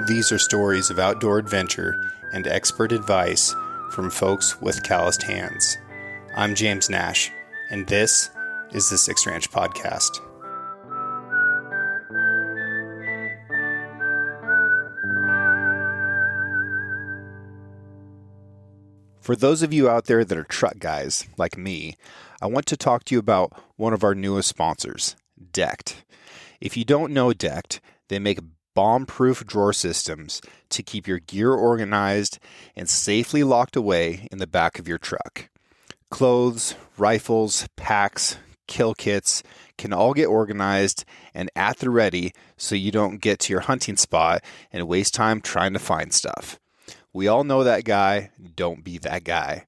These are stories of outdoor adventure and expert advice from folks with calloused hands. I'm James Nash, and this is the Six Ranch Podcast. For those of you out there that are truck guys like me, I want to talk to you about one of our newest sponsors, Decked. If you don't know Decked, they make bomb-proof drawer systems to keep your gear organized and safely locked away in the back of your truck. Clothes, rifles, packs, kill kits can all get organized and at the ready so you don't get to your hunting spot and waste time trying to find stuff. We all know that guy. Don't be that guy.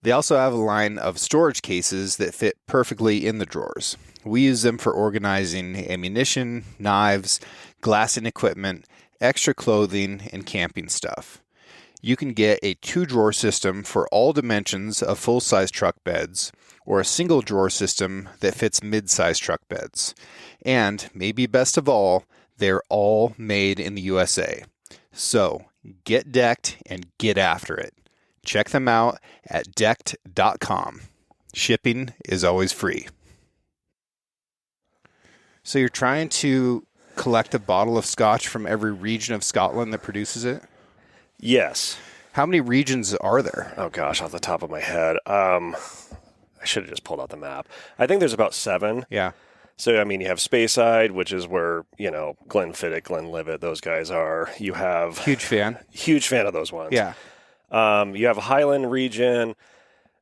They also have a line of storage cases that fit perfectly in the drawers. We use them for organizing ammunition, knives, glassing equipment, extra clothing, and camping stuff. You can get a 2-drawer system for all dimensions of full-size truck beds, or a single drawer system that fits mid-size truck beds. And, maybe best of all, they're all made in the USA. So, get decked and get after it. Check them out at decked.com. Shipping is always free. So you're trying to collect a bottle of scotch from every region of Scotland that produces it? Yes. How many regions are there? Oh, gosh, off the top of my head. I should have just pulled out the map. I think there's about 7. Yeah. So, I mean, you have Speyside, which is where, Glenfiddich, Glenlivet, those guys are. You have... Huge fan of those ones. Yeah. You have a Highland region,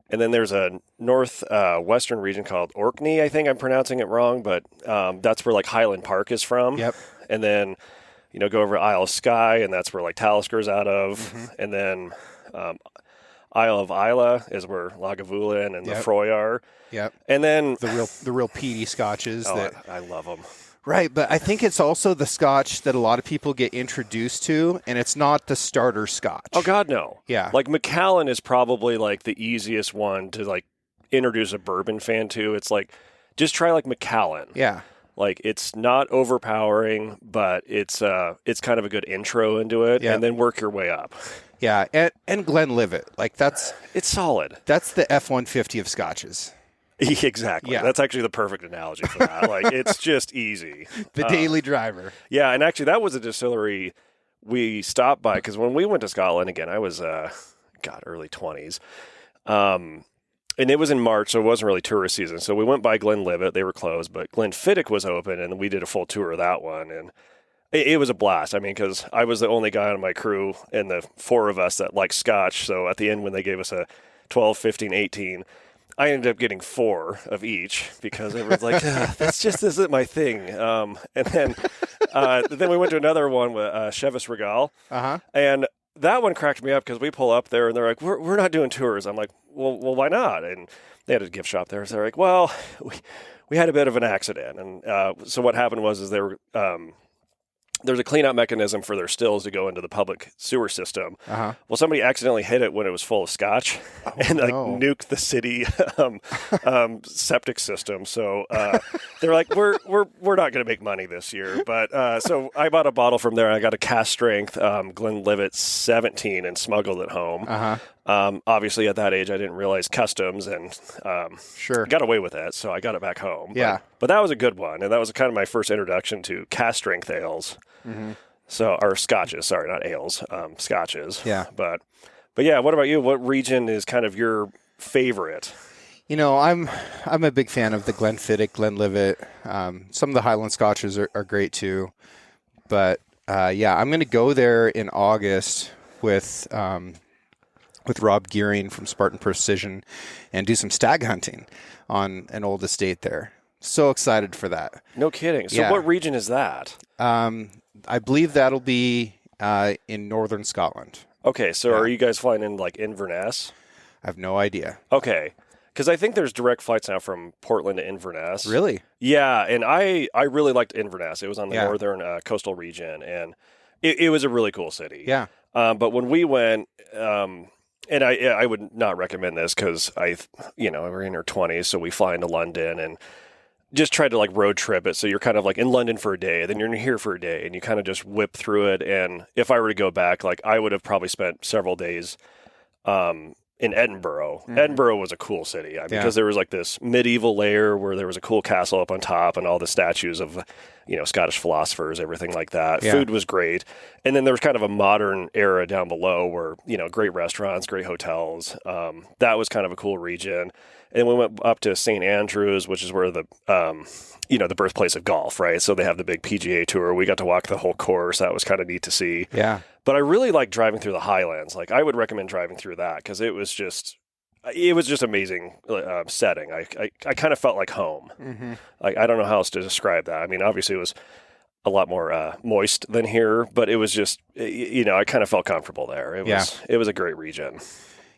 and then there's a northwestern region called Orkney. I think I'm pronouncing it wrong, but that's where, Highland Park is from. Yep. And then, go over to Isle of Skye, and that's where, Talisker's out of. Mm-hmm. And then Isle of Isla is where Lagavulin and the Froy are. Yep. And then... The real peaty scotches. I love them. Right, but I think it's also the scotch that a lot of people get introduced to, and it's not the starter scotch. Oh, God, no. Yeah. Macallan is probably, the easiest one to, introduce a bourbon fan to. It's just try, Macallan. Yeah. It's not overpowering, but it's kind of a good intro into it, and then work your way up. Yeah, and Glenlivet. It's solid. That's the F-150 of scotches. Exactly. Yeah. That's actually the perfect analogy for that. It's just easy. The daily driver. Yeah, and actually that was a distillery we stopped by because when we went to Scotland, again, I was, early 20s. And it was in March, so it wasn't really tourist season. So we went by Glenlivet. They were closed, but Glenfiddich was open, and we did a full tour of that one. And it was a blast. I mean, because I was the only guy on my crew and the 4 of us that liked scotch. So at the end, when they gave us a 12, 15, 18, I ended up getting 4 of each because it was this just isn't my thing. And then we went to another one with Chevis Regal. Uh-huh. And that one cracked me up because we pull up there and they're like, we're not doing tours. I'm like, well, why not? And they had a gift shop there. So they're like, well, we had a bit of an accident. And so what happened was they were... there's a cleanout mechanism for their stills to go into the public sewer system. Uh-huh. Well, somebody accidentally hit it when it was full of scotch and nuked the city septic system. So they're like, we're not going to make money this year. But so I bought a bottle from there. I got a cast strength Glenlivet 17 and smuggled it home. Uh-huh. Obviously, at that age, I didn't realize customs and got away with it. So I got it back home. Yeah. But that was a good one. And that was kind of my first introduction to cast strength ales. Mm-hmm. So, or scotches, sorry, not ales, scotches. Yeah. But yeah, what about you? What region is kind of your favorite? I'm a big fan of the Glenfiddich, Glenlivet. Some of the Highland scotches are great too. But I'm going to go there in August with Rob Gearing from Spartan Precision and do some stag hunting on an old estate there. So excited for that. No kidding. So what region is that? I believe that'll be in northern Scotland. Okay, so are you guys flying in Inverness? I have no idea. Okay, because I think there's direct flights now from Portland to Inverness. Really? Yeah, and I really liked Inverness. It was on the northern coastal region, and it was a really cool city. Yeah. But when we went, and I would not recommend this because we're in our 20s, so we fly into London and just tried to like road trip it. So you're kind of like in London for a day, then you're here for a day, and you kind of just whip through it. And if I were to go back, like I would have probably spent several days in Edinburgh. Edinburgh was a cool city because there was like this medieval layer where there was a cool castle up on top and all the statues of, Scottish philosophers, everything like that. Yeah. Food was great. And then there was kind of a modern era down below where, great restaurants, great hotels. That was kind of a cool region. And we went up to St. Andrews, which is where the birthplace of golf, right? So they have the big PGA Tour. We got to walk the whole course. That was kind of neat to see. Yeah. But I really like driving through the Highlands. Like I would recommend driving through that because it was just amazing setting. I kind of felt like home. Mm-hmm. Like I don't know how else to describe that. I mean, obviously it was a lot more moist than here, but it was just I kind of felt comfortable there. It was a great region.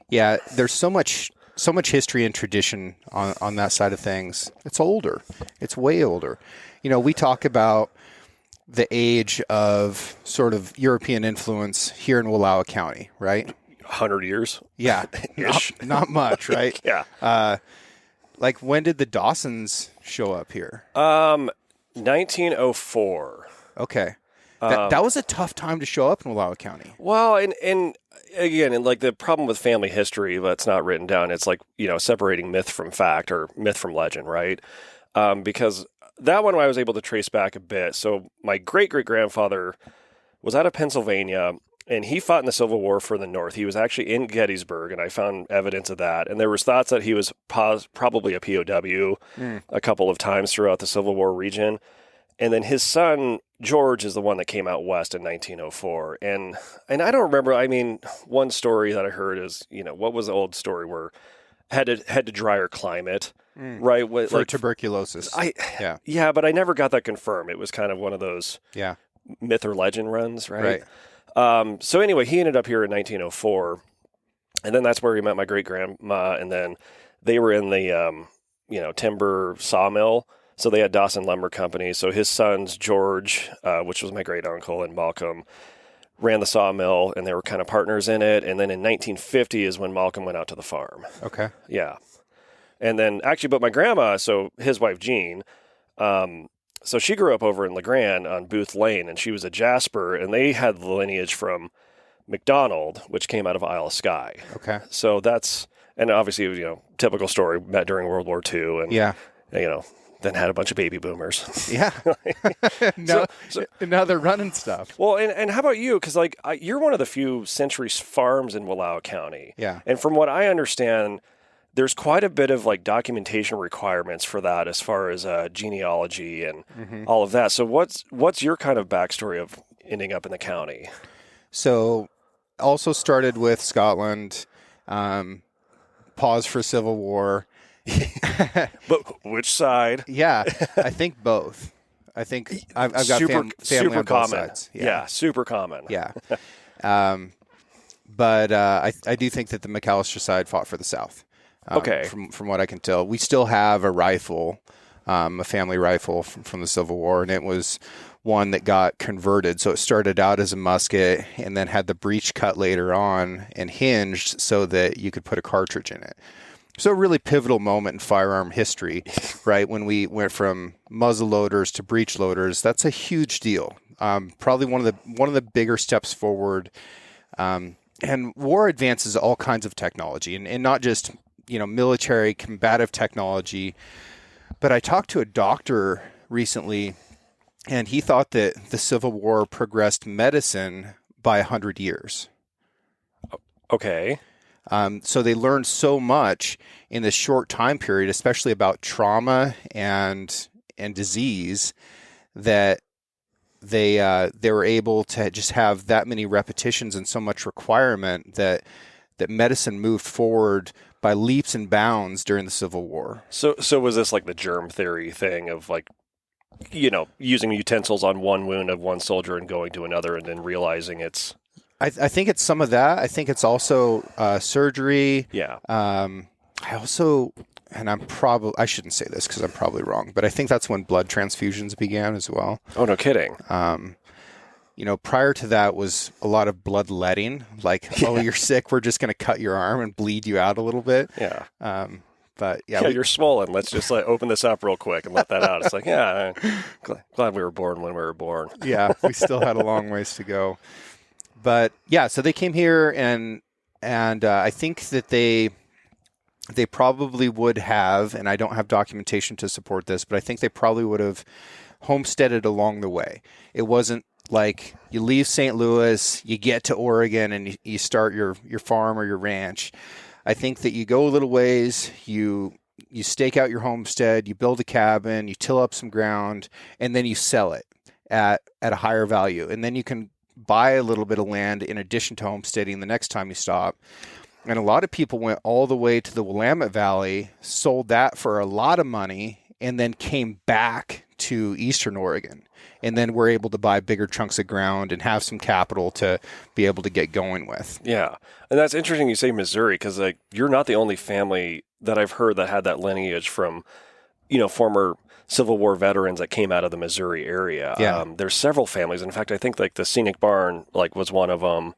Yeah, there's so much history and tradition on that side of things. It's older. It's way older. We talk about the age of sort of European influence here in Wallowa County, right? 100 years. Yeah. not much, right? Yeah. Like when did the Dawsons show up here? 1904. Okay. That was a tough time to show up in Wallowa County. Well, and again, like the problem with family history that's not written down, it's like, separating myth from fact or myth from legend, right? Because that one I was able to trace back a bit. So my great-great-grandfather was out of Pennsylvania, and he fought in the Civil War for the North. He was actually in Gettysburg, and I found evidence of that. And there was thoughts that he was probably a POW a couple of times throughout the Civil War region. And then his son, George, is the one that came out west in 1904. And I don't remember, one story that I heard is, what was the old story where had to drier climate, right? For tuberculosis. Yeah, but I never got that confirmed. It was kind of one of those myth or legend runs, right? So anyway, he ended up here in 1904. And then that's where he met my great-grandma. And then they were in the, timber sawmill. So they had Dawson Lumber Company. So his sons, George, which was my great-uncle, and Malcolm, ran the sawmill, and they were kind of partners in it. And then in 1950 is when Malcolm went out to the farm. Okay. Yeah. And then actually, but my grandma, so his wife, Jean, so she grew up over in LeGrand on Booth Lane, and she was a Jasper, and they had the lineage from McDonald, which came out of Isle of Skye. Okay. So that's, and obviously, typical story, met during World War II. And, then had a bunch of baby boomers. Yeah. Now they're running stuff. Well, and how about you? Because you're one of the few Century farms in Wallowa County. Yeah. And from what I understand, there's quite a bit of documentation requirements for that as far as genealogy and all of that. So what's your kind of backstory of ending up in the county? So also started with Scotland, pause for Civil War. But which side? Yeah, I think both. I think I've got family super on both common. sides. Yeah, super common. Yeah. But I do think that the McAllister side fought for the South. Okay. From what I can tell. We still have a rifle, a family rifle from the Civil War, and it was one that got converted. So it started out as a musket and then had the breech cut later on and hinged so that you could put a cartridge in it. So a really pivotal moment in firearm history, right? When we went from muzzle loaders to breech loaders, that's a huge deal. Probably one of the bigger steps forward. And war advances all kinds of technology, and not just military combative technology. But I talked to a doctor recently, and he thought that the Civil War progressed medicine by 100 years. Okay. So they learned so much in this short time period, especially about trauma and disease, that they were able to just have that many repetitions and so much requirement that medicine moved forward by leaps and bounds during the Civil War. So was this like the germ theory thing of using utensils on one wound of one soldier and going to another and then realizing it's... I think it's some of that. I think it's also surgery. Yeah. I also, and I shouldn't say this because I'm probably wrong, but I think that's when blood transfusions began as well. Oh, no kidding. Prior to that was a lot of bloodletting. Like, oh, you're sick, we're just going to cut your arm and bleed you out a little bit. Yeah. But Yeah, you're swollen. Let's just like open this up real quick and let that out. It's like, yeah, glad we were born when we were born. Yeah, we still had a long ways to go. But yeah, so they came here, and I think that they probably would have, and I don't have documentation to support this, but I think they probably would have homesteaded along the way. It wasn't like you leave St. Louis, you get to Oregon, and you start your farm or your ranch. I think that you go a little ways, you stake out your homestead, you build a cabin, you till up some ground, and then you sell it at a higher value. And then you can buy a little bit of land in addition to homesteading the next time you stop. And a lot of people went all the way to the Willamette Valley, sold that for a lot of money, and then came back to Eastern Oregon. And then were able to buy bigger chunks of ground and have some capital to be able to get going with. Yeah. And that's interesting you say Missouri, because like you're not the only family that I've heard that had that lineage from, former Civil War veterans that came out of the Missouri area. Yeah. There's several families. In fact, I think like the Scenic Barn was one of them.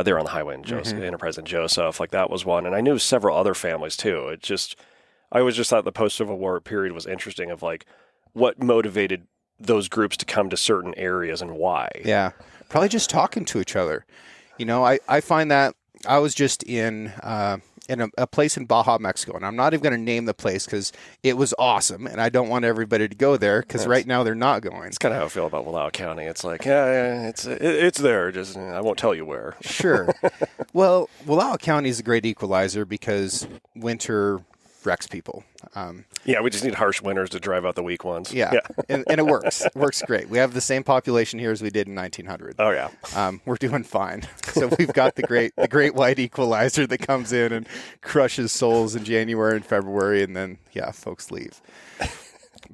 They're on the highway in Enterprise and Joseph. Like that was one. And I knew several other families too. I always just thought the post-Civil War period was interesting of like what motivated those groups to come to certain areas and why. Yeah. Probably just talking to each other. I find that I was just in a place in Baja, Mexico, and I'm not even going to name the place because it was awesome, and I don't want everybody to go there because right now they're not going. It's kind of how I feel about Wallowa County. It's like, it's there. Just I won't tell you where. Sure. Well, Wallowa County is a great equalizer because winter wrecks people. We just need harsh winters to drive out the weak ones. Yeah. And it works. It works great. We have the same population here as we did in 1900. Oh yeah. We're doing fine. So we've got the great white equalizer that comes in and crushes souls in January and February, and then folks leave.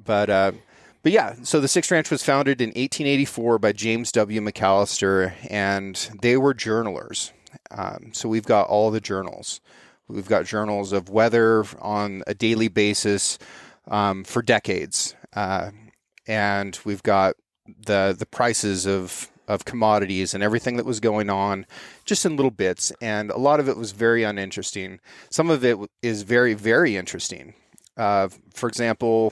But yeah, so the Sixth Ranch was founded in 1884 by James W. McAllister, and they were journalers. So we've got all the journals. We've got journals of weather on a daily basis for decades. And we've got the prices of commodities and everything that was going on just in little bits. And a lot of it was very uninteresting. Some of it is very, very interesting. For example,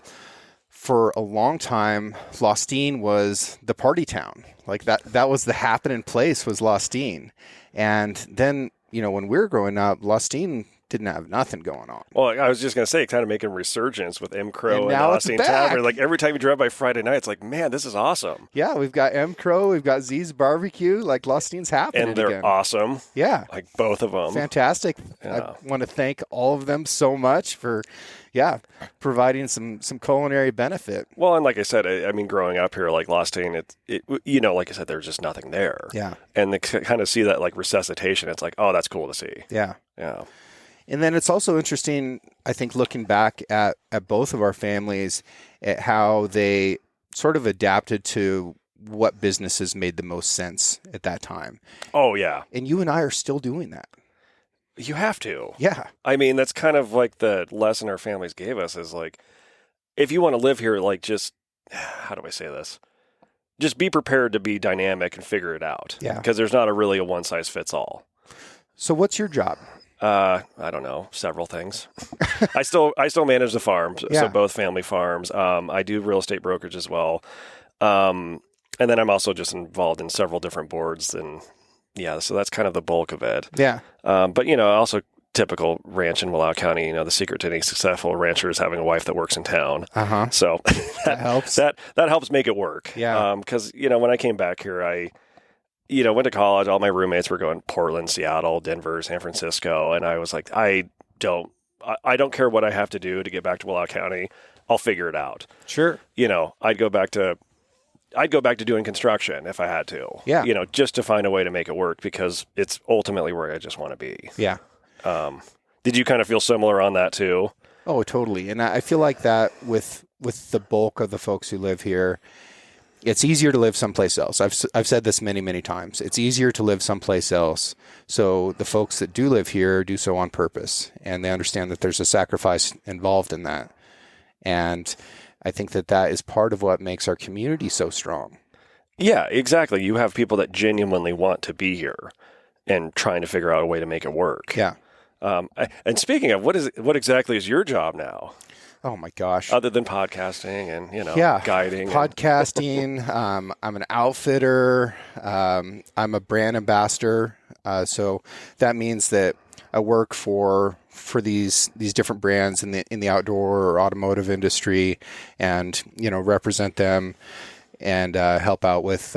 for a long time, Lostine was the party town. Like that was the happening place was Lostine. And then, when we were growing up, Lostine didn't have nothing going on. Well, I was just going to say, kind of making resurgence with M. Crow and now Austin Tavern. Like every time you drive by Friday night, it's like, man, this is awesome. Yeah, we've got M. Crow, we've got Z's Barbecue. Like Lostine's happening and they're again. Awesome. Yeah, like both of them. Fantastic. Yeah. I want to thank all of them so much for, providing some culinary benefit. Well, and like I said, I mean, growing up here, like Lostine, like I said, there's just nothing there. Yeah, and to kind of see that like resuscitation, it's like, oh, that's cool to see. Yeah, yeah. And then it's also interesting, I think, looking back at both of our families, at how they sort of adapted to what businesses made the most sense at that time. Oh, yeah. And you and I are still doing that. You have to. Yeah. I mean, that's kind of like the lesson our families gave us is like, if you want to live here, like just, how do I say this? Just be prepared to be dynamic and figure it out. Yeah. Because there's not really a one size fits all. So what's your job? I don't know, several things. I still manage the farms, so both family farms. I do real estate brokerage as well. And then I'm also just involved in several different boards and so that's kind of the bulk of it. Yeah. But also typical ranch in Wallowa County, the secret to any successful rancher is having a wife that works in town. Uh-huh. So that helps. That helps make it work. Yeah. Because, when I came back here, I went to college. All my roommates were going Portland, Seattle, Denver, San Francisco. And I was like, I don't care what I have to do to get back to Wallowa County. I'll figure it out. Sure. I'd go back to doing construction if I had to. Yeah. Just to find a way to make it work because it's ultimately where I just want to be. Yeah. Did you kind of feel similar on that too? Oh, totally. And I feel like that with the bulk of the folks who live here, it's easier to live someplace else. I've said this many, many times. It's easier to live someplace else. So the folks that do live here do so on purpose, and they understand that there's a sacrifice involved in that. And I think that is part of what makes our community so strong. Yeah, exactly. You have people that genuinely want to be here and trying to figure out a way to make it work. Yeah. And speaking of, what exactly is your job now? Oh my gosh. Other than podcasting and, guiding. Podcasting. I'm an outfitter. I'm a brand ambassador. So that means that I work for these different brands in the outdoor or automotive industry, and represent them and help out with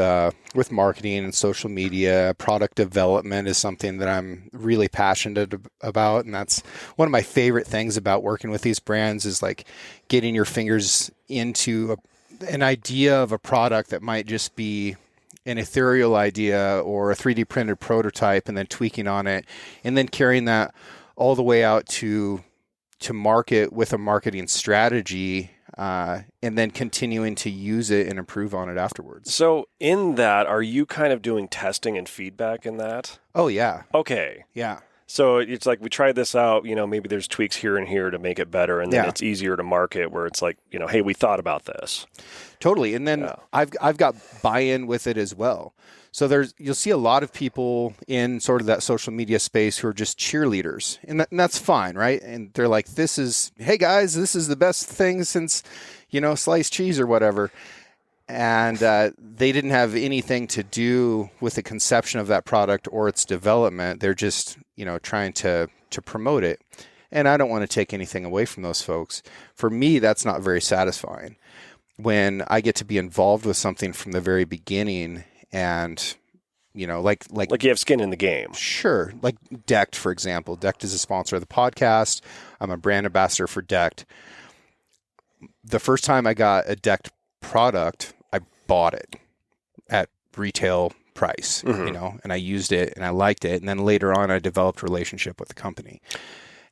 marketing and social media. Product development is something that I'm really passionate about, and that's one of my favorite things about working with these brands is like getting your fingers into an idea of a product that might just be an ethereal idea or a 3D printed prototype, and then tweaking on it, and then carrying that all the way out to market with a marketing strategy, and then continuing to use it and improve on it afterwards. So in that, are you kind of doing testing and feedback in that? Oh, yeah. Okay. Yeah. So it's like we tried this out, maybe there's tweaks here and here to make it better, and then it's easier to market where it's like, hey, we thought about this. Totally. And then I've got buy-in with it as well. So you'll see a lot of people in sort of that social media space who are just cheerleaders, and that's fine, right? And they're like, hey guys, this is the best thing since, sliced cheese or whatever. And they didn't have anything to do with the conception of that product or its development. They're just, trying to promote it. And I don't want to take anything away from those folks. For me, that's not very satisfying. When I get to be involved with something from the very beginning, and like you have skin in the game. Sure. Like Decked, for example. Decked is a sponsor of the podcast. I'm a brand ambassador for Decked. The first time I got a Decked product, I bought it at retail price, and I used it and I liked it. And then later on, I developed a relationship with the company.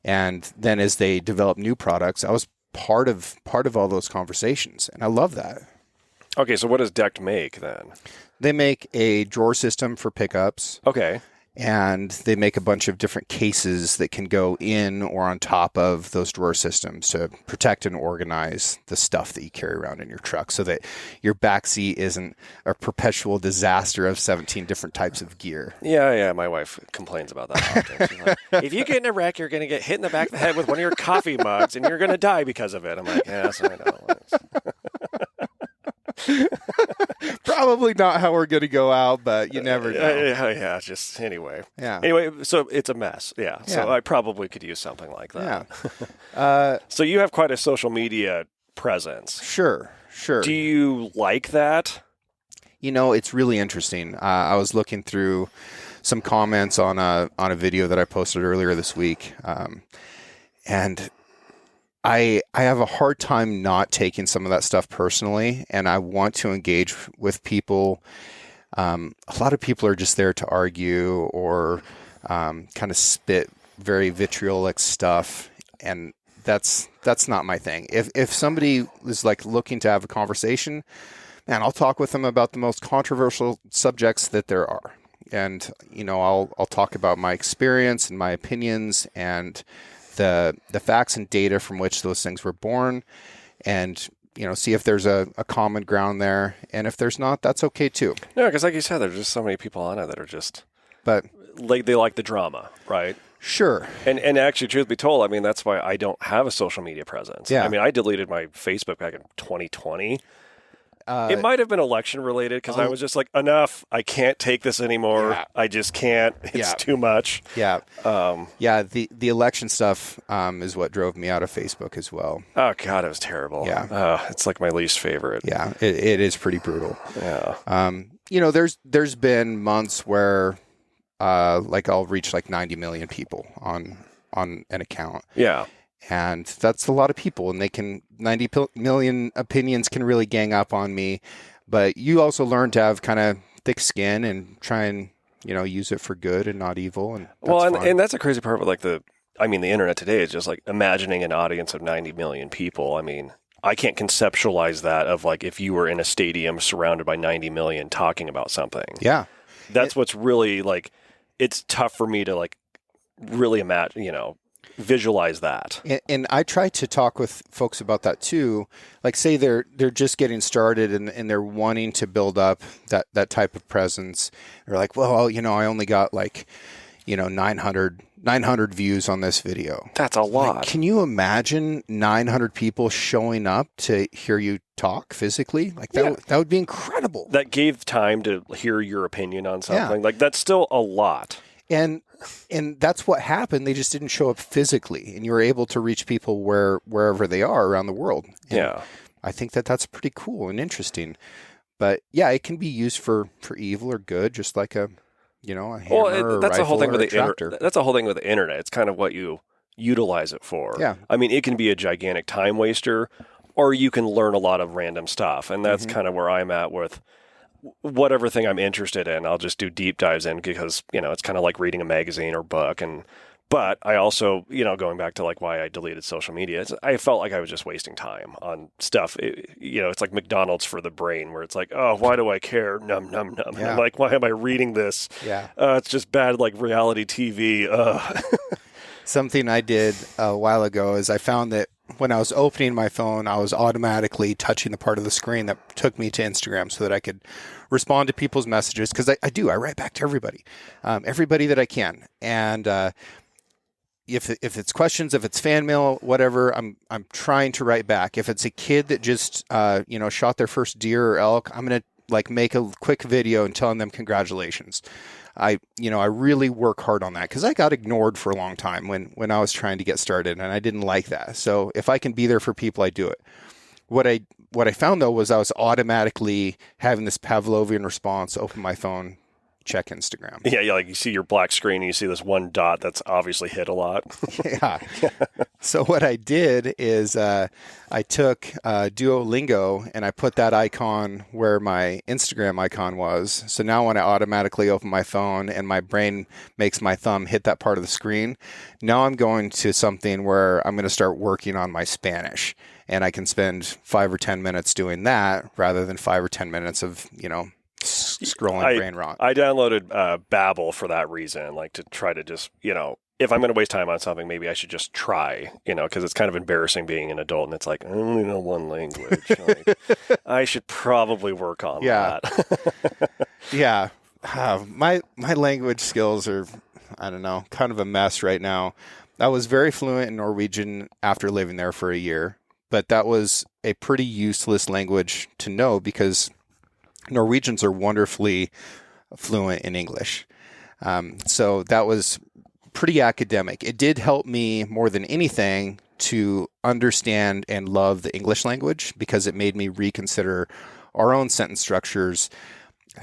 And then as they developed new products, I was part of all those conversations. And I love that. Okay. So what does Decked make then? They make a drawer system for pickups. Okay. And they make a bunch of different cases that can go in or on top of those drawer systems to protect and organize the stuff that you carry around in your truck, so that your backseat isn't a perpetual disaster of 17 different types of gear. Yeah. My wife complains about that often. She's like, if you get in a wreck, you're going to get hit in the back of the head with one of your coffee mugs, and you're going to die because of it. I'm like, yes, I know. Probably not how we're going to go out, but you never know. Yeah, just anyway. Yeah. Anyway, so it's a mess. Yeah. So Yeah. I probably could use something like that. Yeah. So you have quite a social media presence. Sure. Do you like that? It's really interesting. I was looking through some comments on a video that I posted earlier this week, and I have a hard time not taking some of that stuff personally, and I want to engage with people. A lot of people are just there to argue or kind of spit very vitriolic stuff, and that's not my thing. If somebody is like looking to have a conversation, man, I'll talk with them about the most controversial subjects that there are, and I'll talk about my experience and my opinions and the facts and data from which those things were born, and see if there's a common ground there. And if there's not, that's okay too. No, because like you said, there's just so many people on it that are just, but like, they like the drama, right? Sure. And actually, truth be told, I mean, that's why I don't have a social media presence. Yeah. I mean, I deleted my Facebook back in 2020. It might have been election related, because I was just like, enough. I can't take this anymore. Yeah. I just can't. It's too much. Yeah. The election stuff is what drove me out of Facebook as well. Oh, God, it was terrible. Yeah. It's like my least favorite. Yeah, it is pretty brutal. Yeah. There's been months where I'll reach like 90 million people on an account. Yeah. And that's a lot of people, and 90 million opinions can really gang up on me. But you also learn to have kind of thick skin and try and, use it for good and not evil. And and that's a crazy part with the internet today is just like imagining an audience of 90 million people. I mean, I can't conceptualize that of like if you were in a stadium surrounded by 90 million talking about something. Yeah. That's what's really like, it's tough for me to like really imagine, visualize that. And I try to talk with folks about that too. Like, say they're just getting started and they're wanting to build up that type of presence. They're like, well, I only got 900 900 views on this video. That's a lot. Like, can you imagine 900 people showing up to hear you talk physically? Like that would be incredible. That gave time to hear your opinion on something. Like that's still a lot. And that's what happened. They just didn't show up physically, and you were able to reach people wherever they are around the world. And I think that's pretty cool and interesting. But yeah, it can be used for evil or good, just like a hammer or a that's the whole rifle thing or with a tractor. That's the whole thing with the internet. It's kind of what you utilize it for. Yeah. I mean, it can be a gigantic time waster, or you can learn a lot of random stuff, and that's kind of where I'm at with whatever thing I'm interested in. I'll just do deep dives in because it's kind of like reading a magazine or book. But I also, going back to like why I deleted social media, I felt like I was just wasting time on stuff. It's like McDonald's for the brain, where it's like, oh, why do I care? Num, num, num. Yeah. I'm like, why am I reading this? Yeah. It's just bad, like reality TV. Something I did a while ago is I found that when I was opening my phone, I was automatically touching the part of the screen that took me to Instagram so that I could respond to people's messages. Because I write back to everybody that I can. And if it's questions, if it's fan mail, whatever, I'm trying to write back. If it's a kid that just shot their first deer or elk, I'm gonna like make a quick video and telling them congratulations. I really work hard on that because I got ignored for a long time when I was trying to get started, and I didn't like that. So if I can be there for people, I do it. What I found though was I was automatically having this Pavlovian response: open my phone, check Instagram. Yeah, like you see your black screen and you see this one dot that's obviously hit a lot. Yeah. So what I did is I took Duolingo and I put that icon where my Instagram icon was. So now when I automatically open my phone and my brain makes my thumb hit that part of the screen, now I'm going to something where I'm going to start working on my Spanish. And I can spend 5 or 10 minutes doing that rather than 5 or 10 minutes of, scrolling brain rot. I downloaded Babbel for that reason, like to try to just, if I'm going to waste time on something, maybe I should just try, because it's kind of embarrassing being an adult and it's like, I only know one language. Like, I should probably work on that. Yeah. My language skills are, I don't know, kind of a mess right now. I was very fluent in Norwegian after living there for a year, but that was a pretty useless language to know because Norwegians are wonderfully fluent in English. So that was pretty academic. It did help me more than anything to understand and love the English language because it made me reconsider our own sentence structures,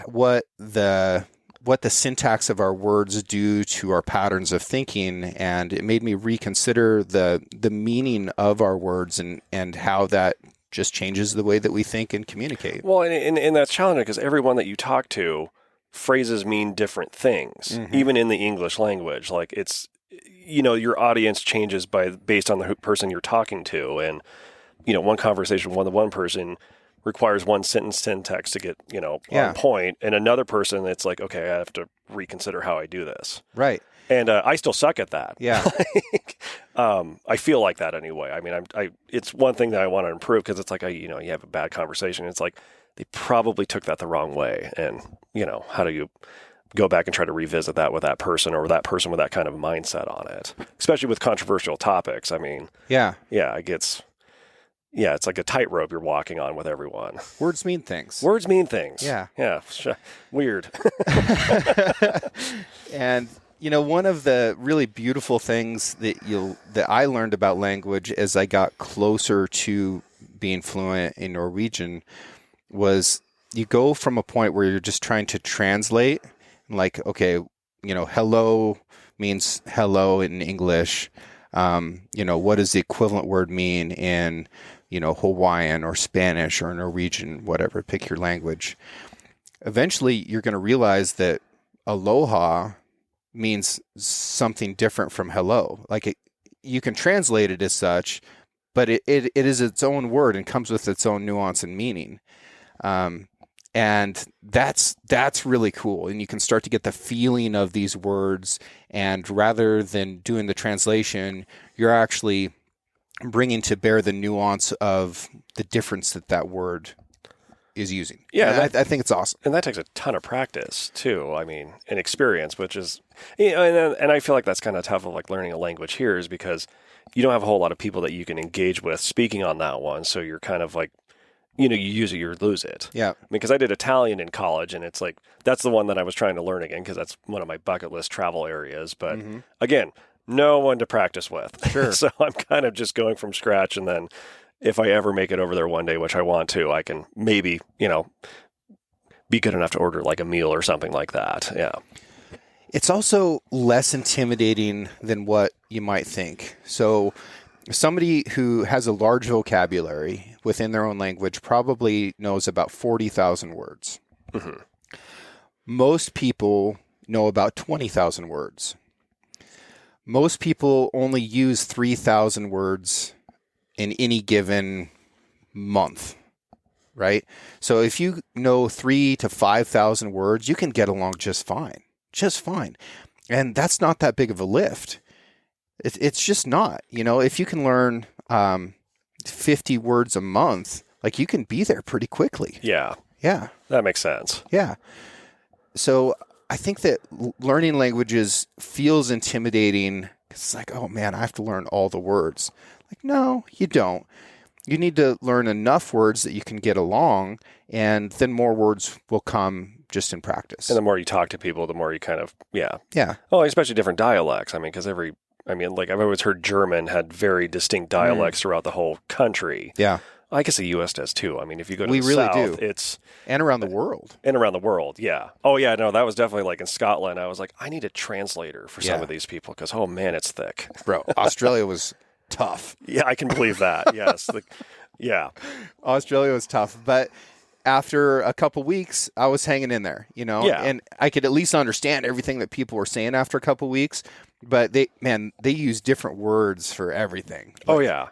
what the syntax of our words do to our patterns of thinking, and it made me reconsider the meaning of our words and how that just changes the way that we think and communicate. Well, and that's challenging because everyone that you talk to, phrases mean different things, even in the English language. Like it's, your audience changes based on the person you're talking to. And, one conversation with one person requires one sentence syntax to get, on point. And another person, it's like, okay, I have to reconsider how I do this. Right. And I still suck at that. Yeah. I feel like that anyway. I mean, it's one thing that I want to improve because it's like, you have a bad conversation. It's like they probably took that the wrong way. And, how do you go back and try to revisit that with that person or that person with that kind of mindset on it, especially with controversial topics? I mean, it's like a tightrope you're walking on with everyone. Words mean things. Words mean things. Yeah. Yeah. Weird. And one of the really beautiful things that I learned about language as I got closer to being fluent in Norwegian was you go from a point where you're just trying to translate, like, okay, hello means hello in English. What does the equivalent word mean in, Hawaiian or Spanish or Norwegian, whatever, pick your language. Eventually, you're going to realize that aloha means something different from hello. Like you can translate it as such, but it is its own word and comes with its own nuance and meaning. And that's really cool. And you can start to get the feeling of these words. And rather than doing the translation, you're actually bringing to bear the nuance of the difference that word is using. Yeah, And I think it's awesome. And that takes a ton of practice too. I mean, and experience, which is, and I feel like that's kind of tough of like learning a language here is because you don't have a whole lot of people that you can engage with speaking on that one. So you're kind of like, you use it, you lose it. Yeah. I mean, because I did Italian in college, and it's like that's the one that I was trying to learn again because that's one of my bucket list travel areas. But again, no one to practice with. Sure. So I'm kind of just going from scratch, and then if I ever make it over there one day, which I want to, I can maybe, be good enough to order like a meal or something like that. Yeah. It's also less intimidating than what you might think. So somebody who has a large vocabulary within their own language probably knows about 40,000 words. Mm-hmm. Most people know about 20,000 words. Most people only use 3,000 words in any given month, right? So if you know 3,000 to 5,000 words, you can get along just fine. And that's not that big of a lift. It's just not. If you can learn 50 words a month, like you can be there pretty quickly. Yeah. Yeah. That makes sense. Yeah. So I think that learning languages feels intimidating. It's like, oh man, I have to learn all the words. Like, no, you don't. You need to learn enough words that you can get along, and then more words will come just in practice. And the more you talk to people, the more you kind of, yeah. Yeah. Oh, especially different dialects. I mean, because like I've always heard German had very distinct dialects throughout the whole country. Yeah. I guess the U.S. does too. I mean, if you go to we the really South, do. it's... And around the world. Yeah. Oh, yeah, no, that was definitely like in Scotland. I was like, I need a translator for some of these people because, oh, man, it's thick. Bro, Australia was tough. Yeah, I can believe that. Yes. Yeah. Australia was tough. But after a couple weeks, I was hanging in there, Yeah. And I could at least understand everything that people were saying after a couple weeks. But they use different words for everything. Oh, yeah.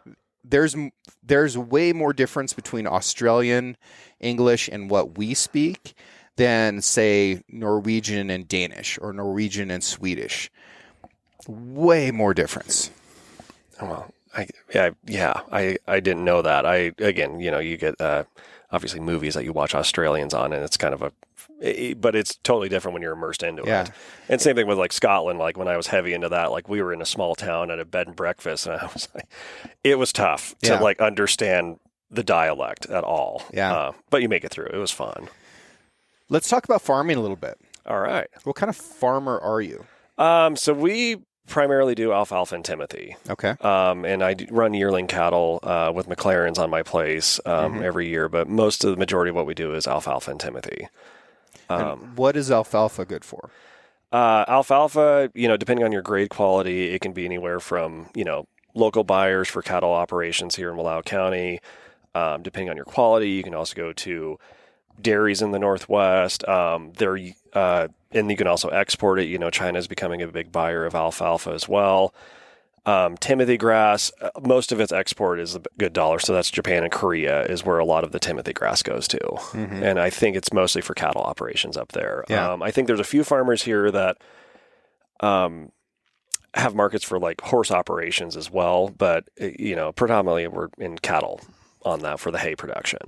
There's way more difference between Australian English and what we speak than, say, Norwegian and Danish or Norwegian and Swedish. Way more difference. Well, I didn't know that. You get obviously movies that you watch Australians on, and it's kind of but it's totally different when you're immersed into it. And same thing with like Scotland. Like when I was heavy into that, like we were in a small town at a bed and breakfast, and I was like, it was tough to like understand the dialect at all. Yeah. But you make it through. It was fun. Let's talk about farming a little bit. All right. What kind of farmer are you? So we primarily do alfalfa and Timothy. Okay. And I run yearling cattle with McLaren's on my place every year, but most of the majority of what we do is alfalfa and Timothy. And what is alfalfa good for? Alfalfa, depending on your grade quality, it can be anywhere from, local buyers for cattle operations here in Wallowa County. Depending on your quality, you can also go to dairies in the Northwest. And you can also export it. China is becoming a big buyer of alfalfa as well. Timothy grass, most of its export is a good dollar. So that's Japan and Korea is where a lot of the Timothy grass goes to. Mm-hmm. And I think it's mostly for cattle operations up there. Yeah. I think there's a few farmers here that have markets for like horse operations as well. But, predominantly we're in cattle on that for the hay production.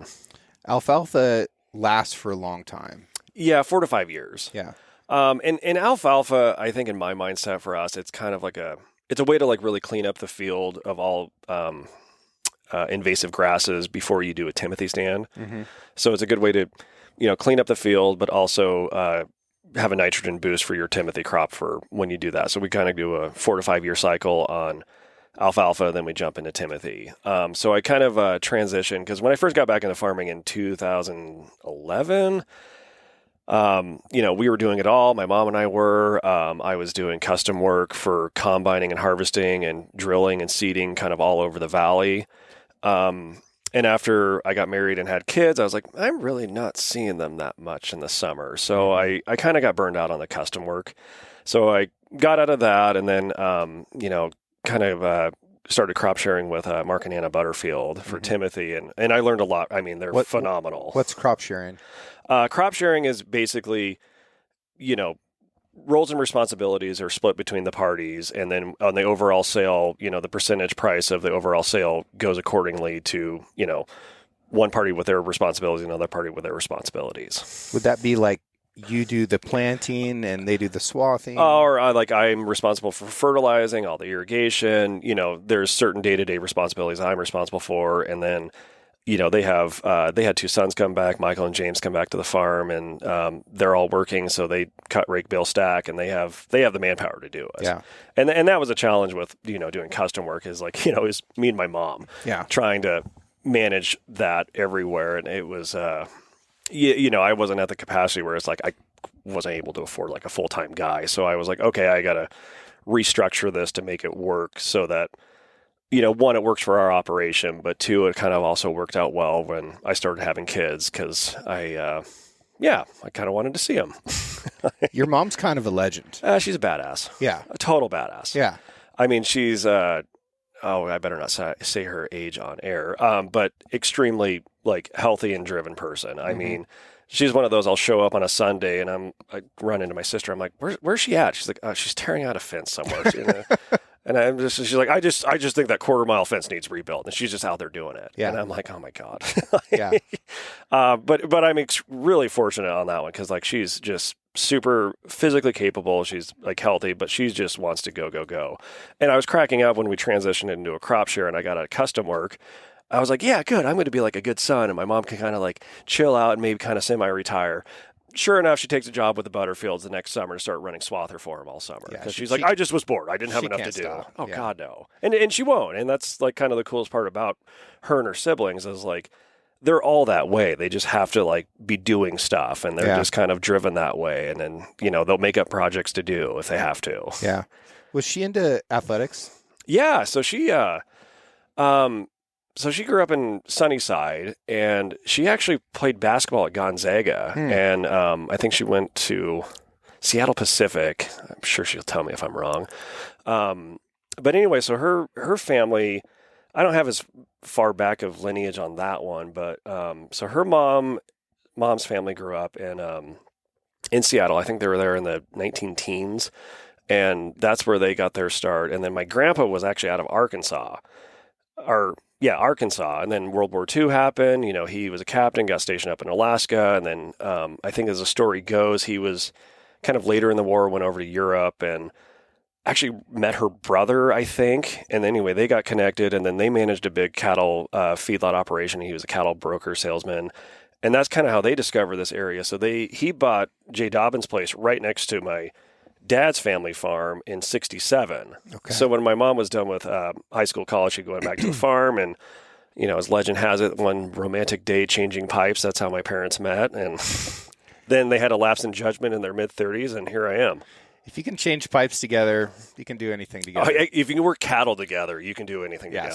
Alfalfa lasts for a long time. Yeah, 4 to 5 years. Yeah. And alfalfa, I think in my mindset for us, it's kind of like it's a way to like really clean up the field of all invasive grasses before you do a Timothy stand. Mm-hmm. So it's a good way to, clean up the field, but also have a nitrogen boost for your Timothy crop for when you do that. So we kind of do a 4 to 5 year cycle on alfalfa, then we jump into Timothy. So I kind of transitioned because when I first got back into farming in 2011, we were doing it all. My mom and I were. I was doing custom work for combining and harvesting and drilling and seeding kind of all over the valley. And after I got married and had kids, I was like, I'm really not seeing them that much in the summer. So I kind of got burned out on the custom work. So I got out of that and then, kind of started crop sharing with Mark and Anna Butterfield for Timothy. And I learned a lot. I mean, they're phenomenal. What's crop sharing? Crop sharing is basically, roles and responsibilities are split between the parties. And then on the overall sale, the percentage price of the overall sale goes accordingly to, one party with their responsibilities and another party with their responsibilities. Would that be like you do the planting and they do the swathing? Or I'm responsible for fertilizing, all the irrigation. There's certain day-to-day responsibilities I'm responsible for, and then they had 2 sons come back, Michael and James come back to the farm, and they're all working, so they cut, rake, bale, stack, and they have the manpower to do it. Yeah. And that was a challenge with doing custom work is is me and my mom trying to manage that everywhere, and it was I wasn't at the capacity where it's like I wasn't able to afford like a full-time guy, so I was like, okay, I gotta restructure this to make it work so that one, it works for our operation, but 2, it kind of also worked out well when I started having kids because I kind of wanted to see them. Your mom's kind of a legend. She's a badass. Yeah. A total badass. Yeah. I mean, she's, I better not say her age on air, but extremely like healthy and driven person. I mean, she's one of those, I'll show up on a Sunday and I run into my sister. I'm like, where's she at? She's like, she's tearing out a fence somewhere. And she's like, I just think that 1/4-mile fence needs rebuilt, and she's just out there doing it. Yeah. And I'm like, oh my God. Yeah. But I'm really fortunate on that one because like she's just super physically capable. She's like healthy, but she just wants to go. And I was cracking up when we transitioned into a crop share, and I got a custom work. I was like, yeah, good. I'm going to be like a good son, and my mom can kind of like chill out and maybe kind of semi-retire. Sure enough, she takes a job with the Butterfields the next summer to start running swather for him all summer. Because she's like, I just was bored. I didn't have enough to do. Stop. Oh, yeah. God, no. And she won't. And that's like kind of the coolest part about her and her siblings is like, they're all that way. They just have to like be doing stuff, and they're just kind of driven that way. And then, they'll make up projects to do if they have to. Yeah. Was she into athletics? Yeah. So she grew up in Sunnyside, and she actually played basketball at Gonzaga. And I think she went to Seattle Pacific. I'm sure she'll tell me if I'm wrong. But anyway, so her family, I don't have as far back of lineage on that one, but so her mom's family grew up in Seattle. I think they were there in the 19-teens, and that's where they got their start. And then my grandpa was actually out of Arkansas. Arkansas. And then World War II happened. He was a captain, got stationed up in Alaska. And then I think as the story goes, he was kind of later in the war, went over to Europe and actually met her brother, I think. And anyway, they got connected, and then they managed a big cattle feedlot operation. He was a cattle broker salesman. And that's kind of how they discovered this area. So he bought Jay Dobbins' place right next to my dad's family farm in 1967. Okay. So when my mom was done with high school, college, she went back to the farm, and as legend has it, one romantic day changing pipes. That's how my parents met, and then they had a lapse in judgment in their mid-30s, and here I am. If you can change pipes together, you can do anything together. If you can work cattle together, you can do anything together.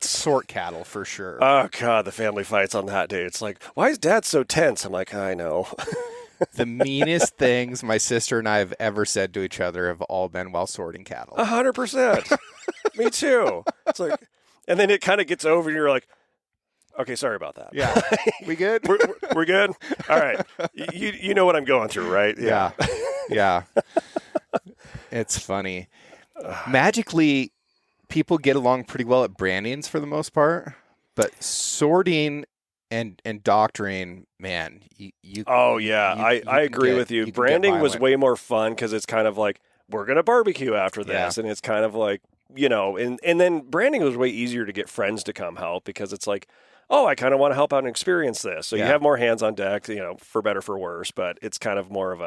Sort cattle for sure. Oh God, the family fights on that day. It's like, why is Dad so tense? I'm like, I know. The meanest things my sister and I have ever said to each other have all been while sorting cattle. 100%. Me too. It's like, and then it kind of gets over, and you're like, okay, sorry about that. Yeah. We good? We're good? All right. You know what I'm going through, right? Yeah. Yeah. It's funny. Magically, people get along pretty well at brandings for the most part, but sorting and doctoring, man, you oh yeah, I agree with you. Branding was way more fun because it's kind of like, we're gonna barbecue after this, and it's kind of like, and then branding was way easier to get friends to come help because it's like, oh, I kind of want to help out and experience this. So you have more hands on deck, for better for worse, but it's kind of more of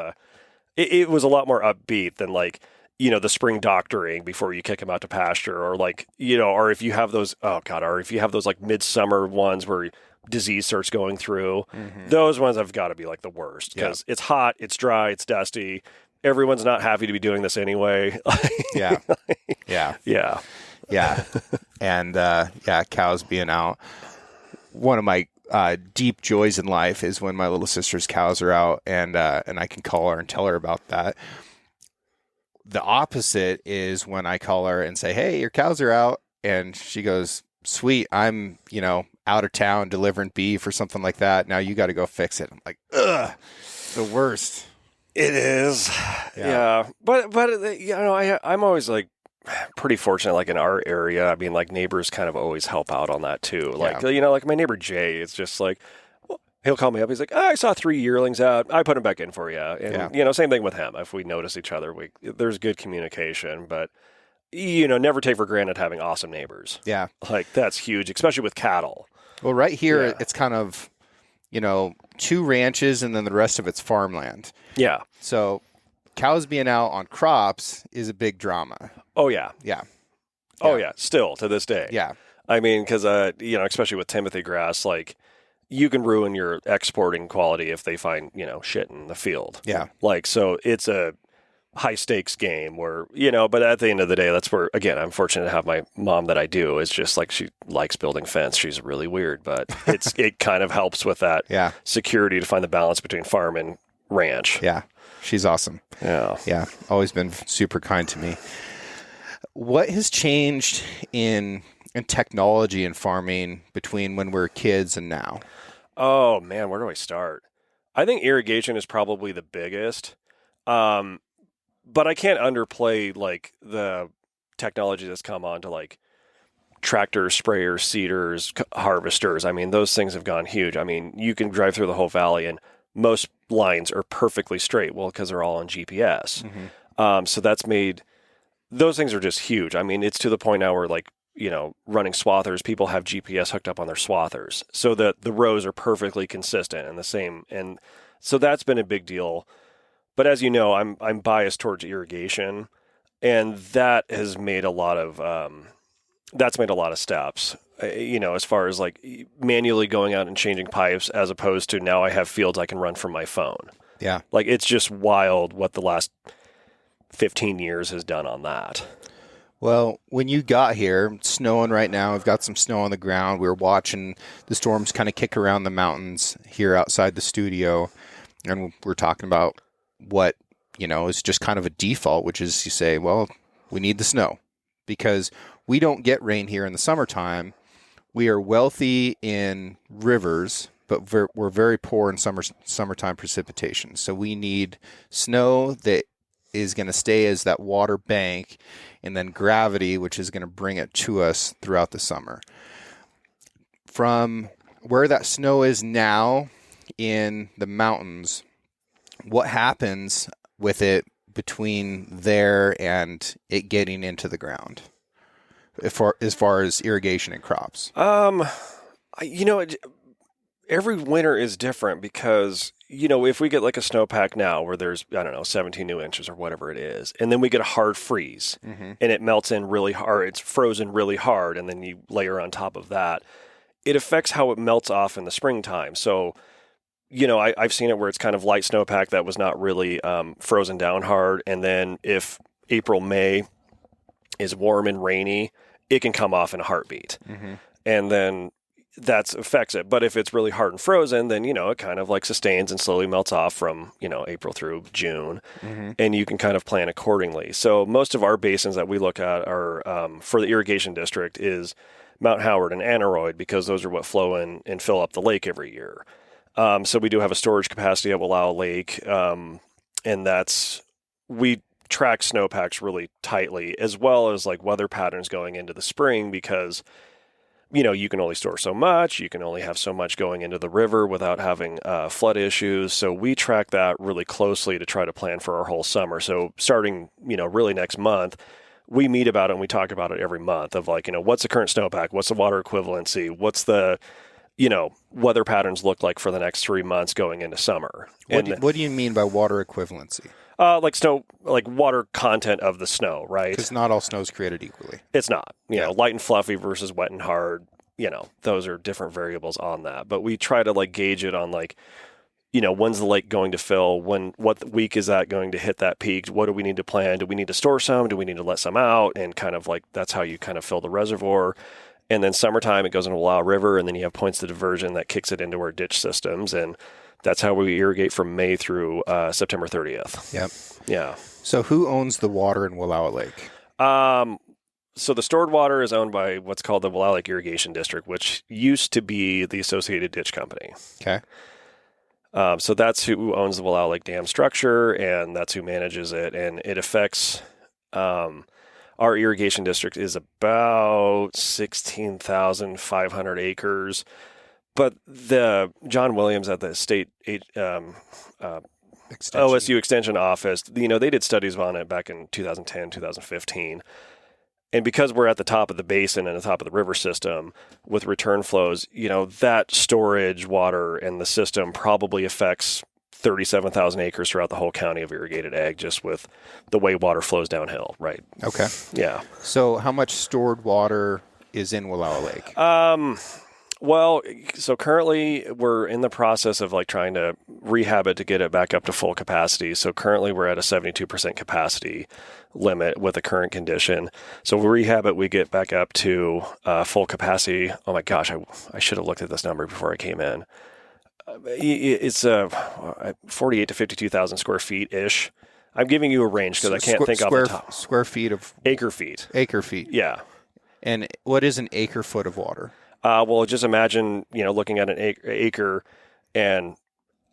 it was a lot more upbeat than like, the spring doctoring before you kick them out to pasture, or like, or if you have those, or if you have those like midsummer ones where disease starts going through, those ones have got to be like the worst because it's hot, it's dry, it's dusty. Everyone's not happy to be doing this anyway. Yeah. And cows being out. One of my deep joys in life is when my little sister's cows are out, and I can call her and tell her about that. The opposite is when I call her and say, hey, your cows are out, and she goes, sweet, I'm, out of town delivering beef or something like that. Now you got to go fix it. I'm like, ugh, the worst. It is. Yeah. But I'm always like pretty fortunate, like in our area. I mean, like neighbors kind of always help out on that too. Like, like my neighbor Jay, it's just like, he'll call me up. He's like, I saw 3 yearlings out. I put them back in for you. And, same thing with him. If we notice each other, there's good communication, but, never take for granted having awesome neighbors. Yeah. Like that's huge, especially with cattle. Well, right here, it's kind of, 2 ranches and then the rest of it's farmland. Yeah. So cows being out on crops is a big drama. Oh, yeah. Yeah. Oh, yeah. Still to this day. Yeah. I mean, because, especially with Timothy grass, like you can ruin your exporting quality if they find, shit in the field. Yeah. Like, so it's a high stakes game where, but at the end of the day, that's where, again, I'm fortunate to have my mom that I do. It's just like she likes building fence. She's really weird, but it kind of helps with that security to find the balance between farm and ranch. Yeah. She's awesome. Yeah. Yeah. Always been super kind to me. What has changed in technology and farming between when we were kids and now? Oh, man, where do I start? I think irrigation is probably the biggest. But I can't underplay like the technology that's come on to like tractors, sprayers, seeders, harvesters. I mean, those things have gone huge. I mean, you can drive through the whole valley and most lines are perfectly straight. Well, because they're all on GPS. Mm-hmm. So that's made those things are just huge. I mean, it's to the point now where like, running swathers, people have GPS hooked up on their swathers so that the rows are perfectly consistent and the same. And so that's been a big deal. But as you know, I'm biased towards irrigation, and that has made a lot of steps. As far as like manually going out and changing pipes, as opposed to now I have fields I can run from my phone. Yeah, like it's just wild what the last 15 years has done on that. Well, when you got here, it's snowing right now. We've got some snow on the ground. We were watching the storms kind of kick around the mountains here outside the studio, and we're talking about what, is just kind of a default, which is you say, well, we need the snow because we don't get rain here in the summertime. We are wealthy in rivers, but we're very poor in summertime precipitation. So we need snow that is going to stay as that water bank and then gravity, which is going to bring it to us throughout the summer. From where that snow is now in the mountains, what happens with it between there and it getting into the ground as far as irrigation and crops? Every winter is different because, if we get like a snowpack now where there's, 17 new inches or whatever it is, and then we get a hard freeze and it melts in really hard, it's frozen really hard, and then you layer on top of that, it affects how it melts off in the springtime. So, I've seen it where it's kind of light snowpack that was not really frozen down hard. And then if April, May is warm and rainy, it can come off in a heartbeat. Mm-hmm. And then that affects it. But if it's really hard and frozen, then, it kind of like sustains and slowly melts off from, April through June. Mm-hmm. And you can kind of plan accordingly. So most of our basins that we look at are for the irrigation district is Mount Howard and Aneroid, because those are what flow in and fill up the lake every year. So we do have a storage capacity at Wallowa Lake, and we track snowpacks really tightly, as well as like weather patterns going into the spring, because, you can only store so much, you can only have so much going into the river without having flood issues. So we track that really closely to try to plan for our whole summer. So starting, really next month, we meet about it and we talk about it every month of like, what's the current snowpack? What's the water equivalency? What's the weather patterns look like for the next 3 months going into summer. What do you mean by water equivalency? Like snow, like water content of the snow, right? Because not all snow is created equally. It's not. Light and fluffy versus wet and hard, those are different variables on that. But we try to like gauge it on like, when's the lake going to fill? What week is that going to hit that peak? What do we need to plan? Do we need to store some? Do we need to let some out? And kind of like, that's how you kind of fill the reservoir. And then summertime, it goes into Wallowa River, and then you have points of diversion that kicks it into our ditch systems. And that's how we irrigate from May through September 30th. Yep. Yeah. So who owns the water in Wallowa Lake? So the stored water is owned by what's called the Wallowa Lake Irrigation District, which used to be the Associated Ditch Company. Okay. So that's who owns the Wallowa Lake Dam structure, and that's who manages it. And it affects our irrigation district is about 16,500 acres. But the John Williams at the state OSU Extension Office, they did studies on it back in 2010, 2015. And because we're at the top of the basin and the top of the river system with return flows, that storage water and the system probably affects 37,000 acres throughout the whole county of irrigated ag, just with the way water flows downhill, right? Okay. Yeah. So how much stored water is in Wallowa Lake? Well, so currently we're in the process of trying to rehab it to get it back up to full capacity. So currently we're at a 72% capacity limit with the current condition. So we rehab it, we get back up to full capacity. Oh my gosh, I should have looked at this number before I came in. It's 48 to 52,000 square feet ish. I'm giving you a range because I can't think off the top. Square feet of acre feet. Acre feet. Yeah. And what is an acre foot of water? Well, just imagine looking at an acre and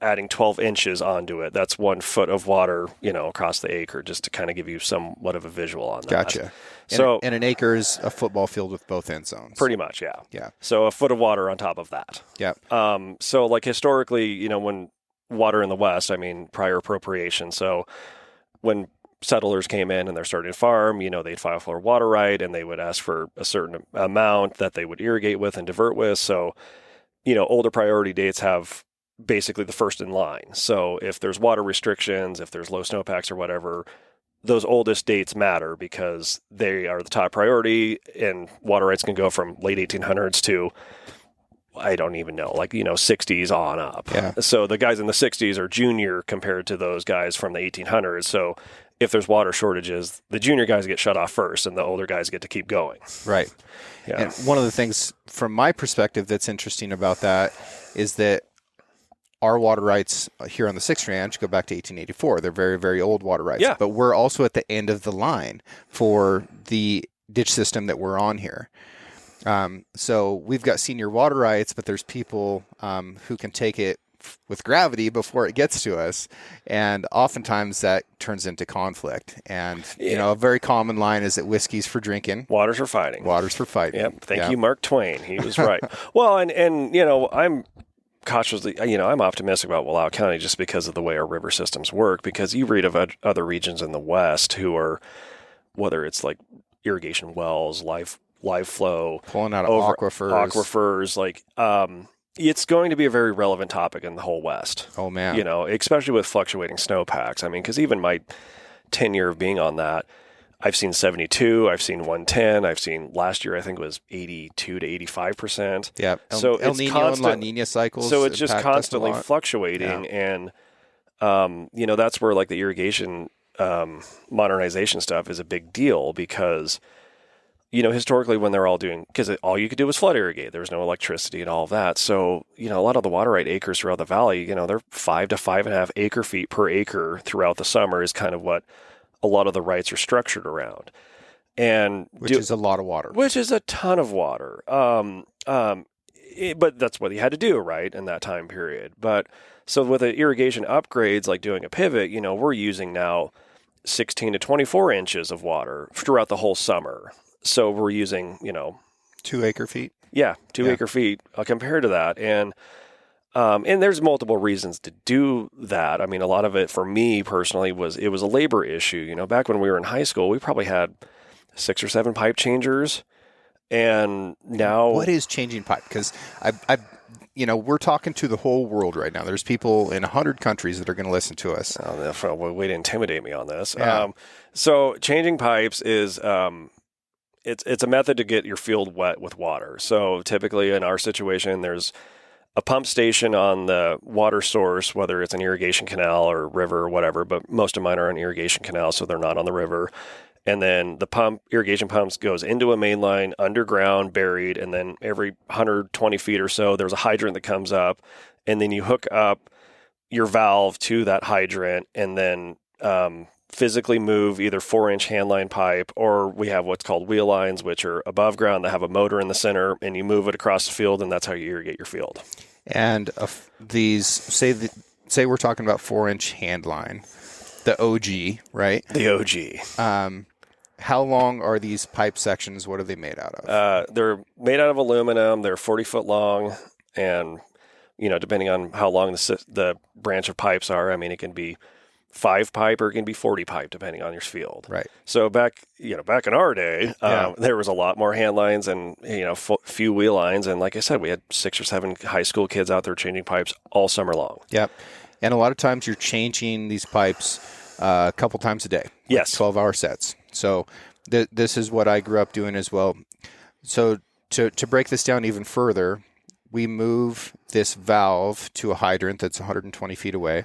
adding 12 inches onto it. That's 1 foot of water across the acre, just to kind of give you somewhat of a visual on that. Gotcha. And an acre is a football field with both end zones. Pretty much, yeah. Yeah. So a foot of water on top of that. Yeah. So historically, when water in the West, prior appropriation. So when settlers came in and they're starting to farm, they'd file for a water right and they would ask for a certain amount that they would irrigate with and divert with. So, older priority dates have basically the first in line. So if there's water restrictions, if there's low snowpacks or whatever, those oldest dates matter because they are the top priority, and water rights can go from late 1800s to, I don't even know, 60s on up. Yeah. So the guys in the 60s are junior compared to those guys from the 1800s. So if there's water shortages, the junior guys get shut off first and the older guys get to keep going. Right. Yeah. And one of the things from my perspective that's interesting about that is that our water rights here on the Sixth Ranch go back to 1884. They're very, very old water rights. Yeah. But we're also at the end of the line for the ditch system that we're on here. So we've got senior water rights, but there's people who can take it with gravity before it gets to us. And oftentimes that turns into conflict. And, a very common line is that whiskey's for drinking. Water's for fighting. Water's for fighting. Yep. Thank you, Mark Twain. He was right. Well, and I'm cautiously, I'm optimistic about Wallowa County just because of the way our river systems work, because you read of other regions in the West who are, whether it's irrigation wells, live flow, pulling out of aquifers, it's going to be a very relevant topic in the whole West. Oh man. Especially with fluctuating snowpacks. Because even my tenure of being on that, I've seen 72, I've seen 110, I've seen last year I think it was 82 to 85%. Yeah. So El Nino and La Nina cycles. So it's just constantly fluctuating, and that's where the irrigation modernization stuff is a big deal because historically when they're all doing, because all you could do was flood irrigate. There was no electricity and all of that. So, a lot of the water right acres throughout the valley, they're 5 to 5.5 acre feet per acre throughout the summer is kind of what a lot of the rights are structured around. And which is a lot of water. Which is a ton of water. But that's what you had to do, right, in that time period. But so with the irrigation upgrades, like doing a pivot, we're using now 16 to 24 inches of water throughout the whole summer. So we're using, 2 acre feet. Yeah, 2 acre feet compared to that. And there's multiple reasons to do that. A lot of it for me personally was a labor issue. Back when we were in high school, we probably had 6 or 7 pipe changers. And now, what is changing pipe? Because we're talking to the whole world right now. There's people in 100 countries that are going to listen to us. Oh, way to intimidate me on this. Yeah. So changing pipes is it's a method to get your field wet with water. So typically in our situation, there's a pump station on the water source, whether it's an irrigation canal or river or whatever, but most of mine are an irrigation canal, so they're not on the river. And then the irrigation pumps goes into a main line, underground, buried, and then every 120 feet or so, there's a hydrant that comes up, and then you hook up your valve to that hydrant, and then physically move either 4-inch handline pipe, or we have what's called wheel lines, which are above ground that have a motor in the center, and you move it across the field, and that's how you irrigate your field. And these, say we're talking about 4-inch hand line, the OG, right? The OG. How long are these pipe sections? What are they made out of? They're made out of aluminum. They're 40-foot long, and depending on how long the branch of pipes are, I mean, it can be 5 pipe or it can be 40 pipe, depending on your field. Right. So back in our day, there was a lot more hand lines and few wheel lines, and like I said, we had 6 or 7 high school kids out there changing pipes all summer long. Yep. And a lot of times you're changing these pipes a couple times a day. Yes. 12-hour sets. So this is what I grew up doing as well. So to break this down even further, we move this valve to a hydrant that's 120 feet away.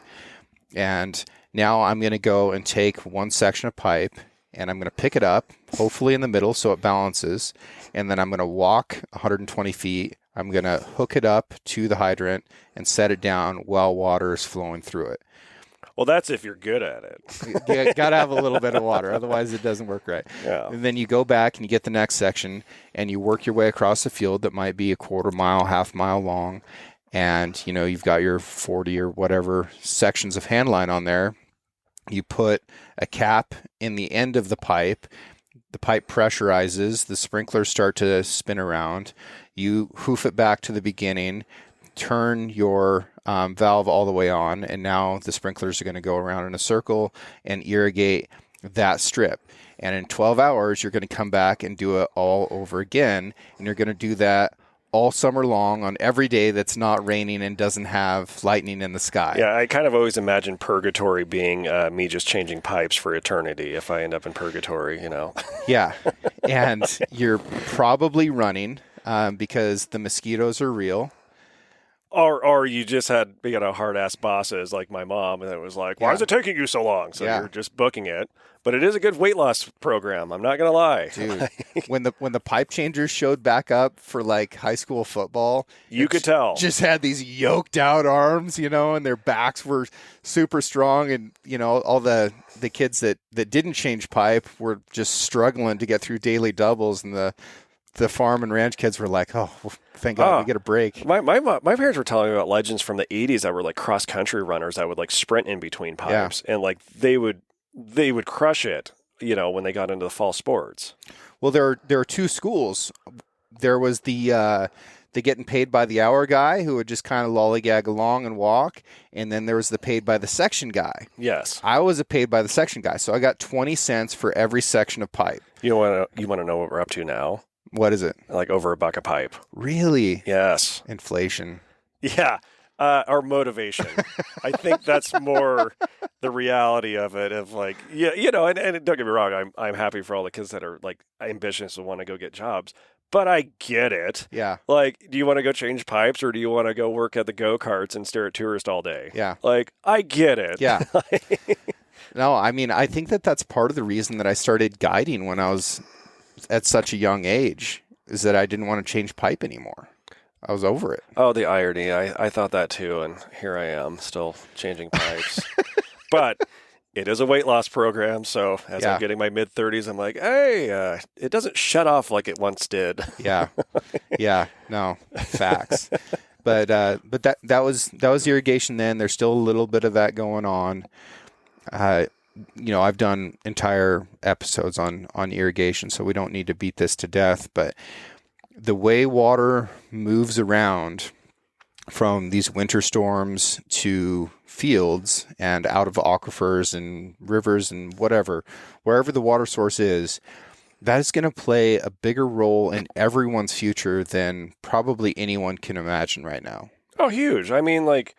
And now I'm going to go and take one section of pipe and I'm going to pick it up, hopefully in the middle so it balances. And then I'm going to walk 120 feet. I'm going to hook it up to the hydrant and set it down while water is flowing through it. Well, that's if you're good at it. You got to have a little bit of water. Otherwise, it doesn't work right. Yeah. And then you go back and you get the next section and you work your way across the field that might be a quarter mile, half mile long. And, you've got your 40 or whatever sections of hand line on there. You put a cap in the end of the pipe pressurizes, the sprinklers start to spin around. You hoof it back to the beginning, turn your valve all the way on, and now the sprinklers are going to go around in a circle and irrigate that strip. And in 12 hours, you're going to come back and do it all over again, and you're going to do that all summer long on every day that's not raining and doesn't have lightning in the sky. Yeah, I kind of always imagine purgatory being me just changing pipes for eternity if I end up in purgatory, Yeah, and you're probably running because the mosquitoes are real. Or you just had hard-ass bosses like my mom, and it was like, why is it taking you so long? So you're just booking it. But it is a good weight loss program. I'm not going to lie. Dude, when the pipe changers showed back up for like high school football, you could tell. Just had these yoked out arms, and their backs were super strong. And, all the kids that didn't change pipe were just struggling to get through daily doubles. And the farm and ranch kids were like, oh, well, thank God we get a break. My parents were telling me about legends from the 80s that were like cross-country runners that would like sprint in between pipes. Yeah. And like they would crush it, when they got into the fall sports. Well, there are 2 schools. There was the getting paid by the hour guy who would just kind of lollygag along and walk, and then there was the paid by the section guy. Yes. I was a paid by the section guy, so I got 20 cents for every section of pipe. You want to know what we're up to now? What is it? Like over $1 a pipe. Really? Yes. Inflation. Yeah. Our motivation. I think that's more the reality of it. Of like, and don't get me wrong, I'm happy for all the kids that are like ambitious and want to go get jobs. But I get it. Yeah. Like, do you want to go change pipes or do you want to go work at the go-karts and stare at tourists all day? Yeah. Like, I get it. Yeah. No, I mean, I think that's part of the reason that I started guiding when I was at such a young age, is that I didn't want to change pipe anymore. I was over it. Oh, the irony. I thought that too, and here I am still changing pipes. But it is a weight loss program, so as I'm getting my mid-30s, I'm like, hey, it doesn't shut off like it once did. Yeah. Yeah. No, facts. But that was irrigation then. There's still a little bit of that going on. I've done entire episodes on irrigation, so we don't need to beat this to death, but the way water moves around from these winter storms to fields and out of aquifers and rivers and wherever the water source is, that is going to play a bigger role in everyone's future than probably anyone can imagine right now. Oh, huge. I mean, like,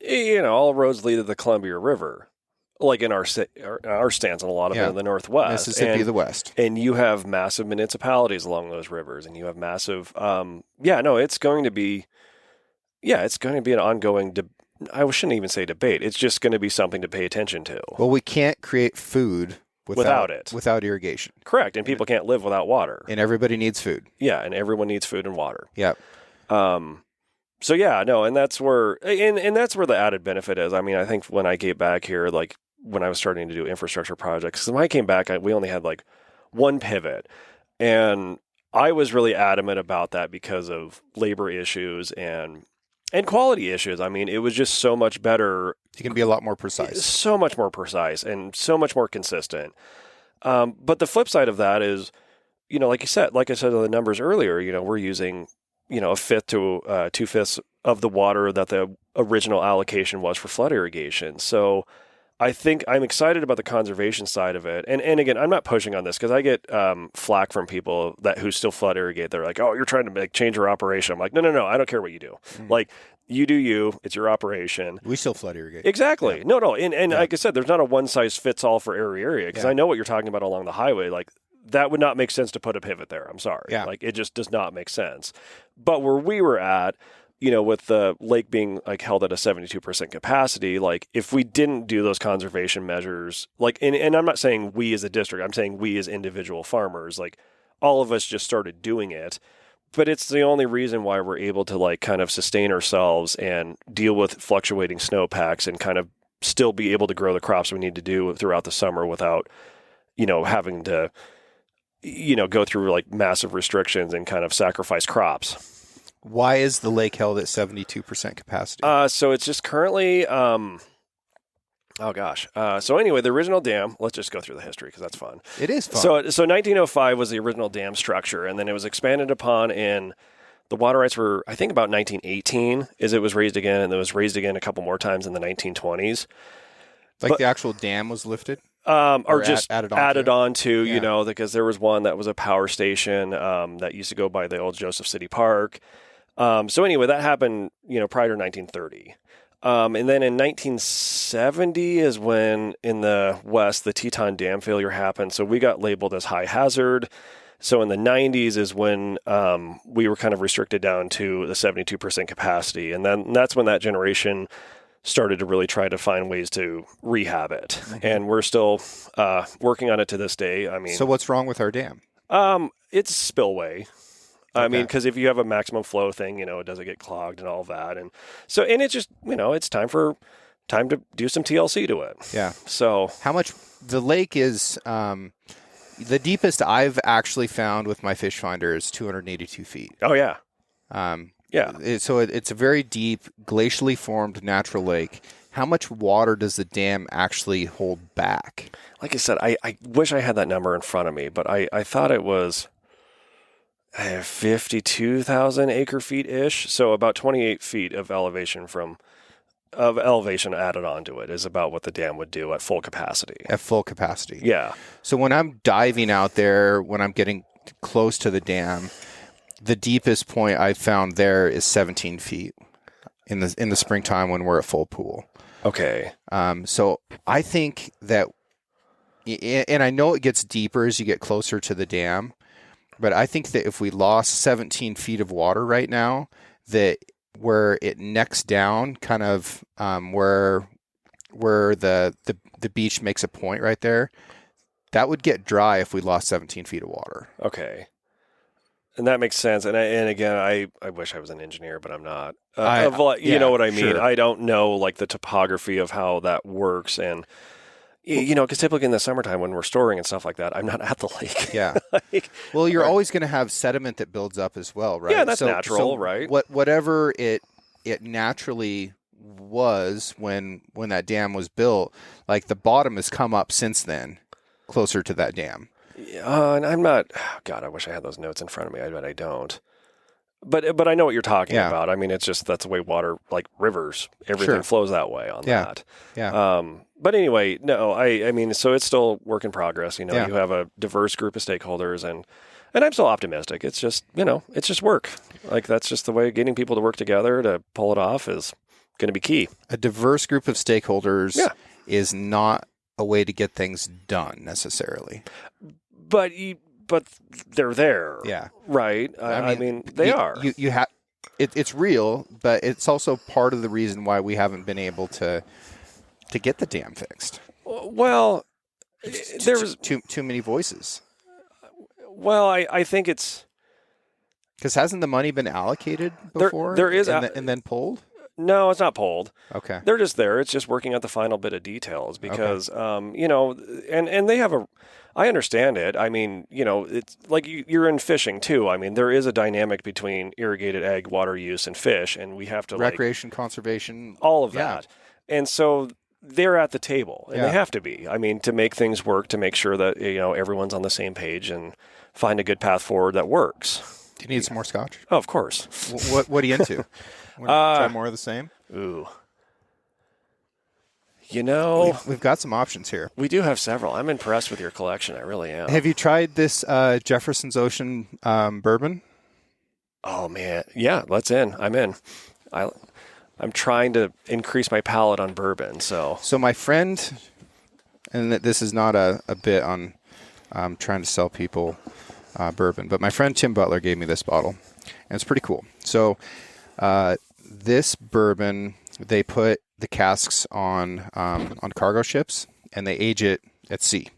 all roads lead to the Columbia River. Like in our stance and a lot of it in the Northwest. Mississippi, the West. And you have massive municipalities along those rivers, and you have massive, it's going to be an ongoing, I shouldn't even say debate. It's just going to be something to pay attention to. Well, we can't create food without irrigation. Correct. And people can't live without water. And everybody needs food. Yeah. And everyone needs food and water. Yep. So and that's where, and that's where the added benefit is. I mean, I think when I get back here, like, when I was starting to do infrastructure projects, because when I came back, we only had like one pivot. And I was really adamant about that because of labor issues and quality issues. I mean, it was just so much better. You can be a lot more precise. So much more precise and so much more consistent. But the flip side of that is, like I said in the numbers earlier, we're using, a fifth to 2/5 of the water that the original allocation was for flood irrigation. So I think I'm excited about the conservation side of it. And again, I'm not pushing on this because I get flack from people who still flood irrigate. They're like, oh, you're trying to change your operation. I'm like, no, I don't care what you do. Like, you do you. It's your operation. We still flood irrigate. Exactly. Yeah. No. And like I said, there's not a one-size-fits-all for every area because I know what you're talking about along the highway. Like, that would not make sense to put a pivot there. I'm sorry. Yeah. Like, it just does not make sense. But where we were at, with the lake being held at a 72% capacity, if we didn't do those conservation measures, and I'm not saying we as a district, I'm saying we as individual farmers, all of us just started doing it. But it's the only reason why we're able to kind of sustain ourselves and deal with fluctuating snowpacks and kind of still be able to grow the crops we need to do throughout the summer without, having to, go through massive restrictions and kind of sacrifice crops. Why is the lake held at 72% capacity? So it's just currently, so anyway, the original dam, let's just go through the history because that's fun. It is fun. So 1905 was the original dam structure, and then it was expanded upon in the water rights were, I think, about 1918 is it was raised again, and it was raised again a couple more times in the 1920s. The actual dam was lifted? Or just added on to, Yeah. Because there was one that was a power station that used to go by the old Joseph City Park. So anyway, that happened, prior to 1930. And then in 1970 is when in the West, the Teton Dam failure happened. So we got labeled as high hazard. So in the 90s is when we were kind of restricted down to the 72% capacity. And then that's when that generation started to really try to find ways to rehab it. Mm-hmm. And we're still working on it to this day. I mean, so what's wrong with our dam? It's spillway. I mean, because if you have a maximum flow thing, it doesn't get clogged and all that. And so, and it's just, it's time to do some TLC to it. Yeah. So how much the lake is, the deepest I've actually found with my fish finder is 282 feet. Oh yeah. Yeah. So it's a very deep, glacially formed natural lake. How much water does the dam actually hold back? Like I said, I wish I had that number in front of me, but I thought it was 52,000 acre feet ish. So about 28 feet of elevation added onto it is about what the dam would do at full capacity. At full capacity. Yeah. So when I'm diving out there, when I'm getting close to the dam, the deepest point I've found there is 17 feet in the springtime when we're at full pool. Okay. So I think that, and I know it gets deeper as you get closer to the dam, but I think that if we lost 17 feet of water right now, that where it necks down, kind of where the beach makes a point right there, that would get dry if we lost 17 feet of water. Okay. And that makes sense. And again, I wish I was an engineer, but I'm not. You know what I mean? Sure. I don't know the topography of how that works. And, because typically in the summertime when we're storing and stuff like that, I'm not at the lake. Yeah. Well, you're always going to have sediment that builds up as well, right? Yeah, that's natural, right? Whatever it naturally was when that dam was built, the bottom has come up since then, closer to that dam. And I'm not. God, I wish I had those notes in front of me. But I don't. But I know what you're talking about. I mean, it's just that's the way water, rivers, everything flows that way on that. Yeah. But anyway, no. I mean, so it's still work in progress. You have a diverse group of stakeholders, and I'm still optimistic. It's just it's just work. That's just the way getting people to work together to pull it off is going to be key. A diverse group of stakeholders is not a way to get things done necessarily. But they're there. Yeah. Right. I mean, they are. You have. It's real, but it's also part of the reason why we haven't been able to get the dam fixed. Well, there's too many voices. Well, I think it's because hasn't the money been allocated before? There is, and then pulled. No, it's not pulled. Okay. They're just there. It's just working out the final bit of details because, and they have I understand it. I mean, it's like you're in fishing too. I mean, there is a dynamic between irrigated ag water use and fish, and we have to recreation, conservation, all of that. And so they're at the table, and Yeah. they have to be. I mean, to make things work, to make sure that everyone's on the same page and find a good path forward that works. Do you need some more scotch? Oh, of course. What are you into? Try more of the same? Ooh. We've got some options here. We do have several. I'm impressed with your collection. I really am. Have you tried this Jefferson's Ocean bourbon? Oh, man. Yeah, let's in. I'm in. I'm trying to increase my palate on bourbon. So my friend, and this is not a bit on trying to sell people bourbon, but my friend Tim Butler gave me this bottle, and it's pretty cool. So this bourbon, they put the casks on cargo ships, and they age it at sea.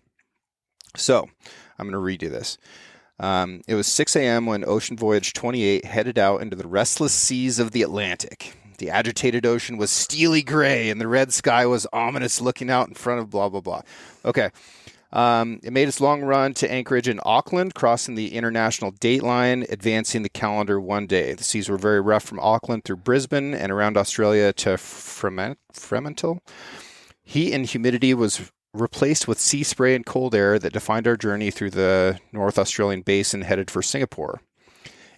So I'm going to read you this. It was 6 a.m. when Ocean Voyage 28 headed out into the restless seas of the Atlantic. The agitated ocean was steely gray, and the red sky was ominous, looking out in front of blah, blah, blah. Okay. It made its long run to anchorage in Auckland, crossing the international date line, advancing the calendar one day. The seas were very rough from Auckland through Brisbane and around Australia to Fremantle. Heat and humidity was replaced with sea spray and cold air that defined our journey through the North Australian basin headed for Singapore.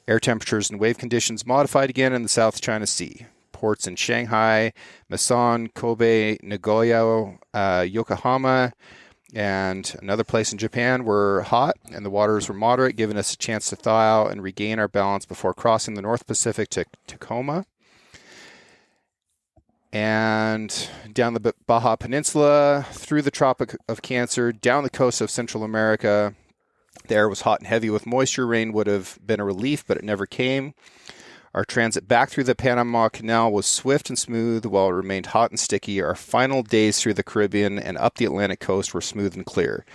Air temperatures and wave conditions modified again in the South China Sea. Ports in Shanghai, Masan, Kobe, Nagoya, Yokohama, and another place in Japan were hot, and the waters were moderate, giving us a chance to thaw out and regain our balance before crossing the North Pacific to Tacoma. And down the Baja Peninsula, through the Tropic of Cancer, down the coast of Central America. The air was hot and heavy with moisture. Rain would have been a relief, but it never came. Our transit back through the Panama Canal was swift and smooth, while it remained hot and sticky. Our final days through the Caribbean and up the Atlantic coast were smooth and clear.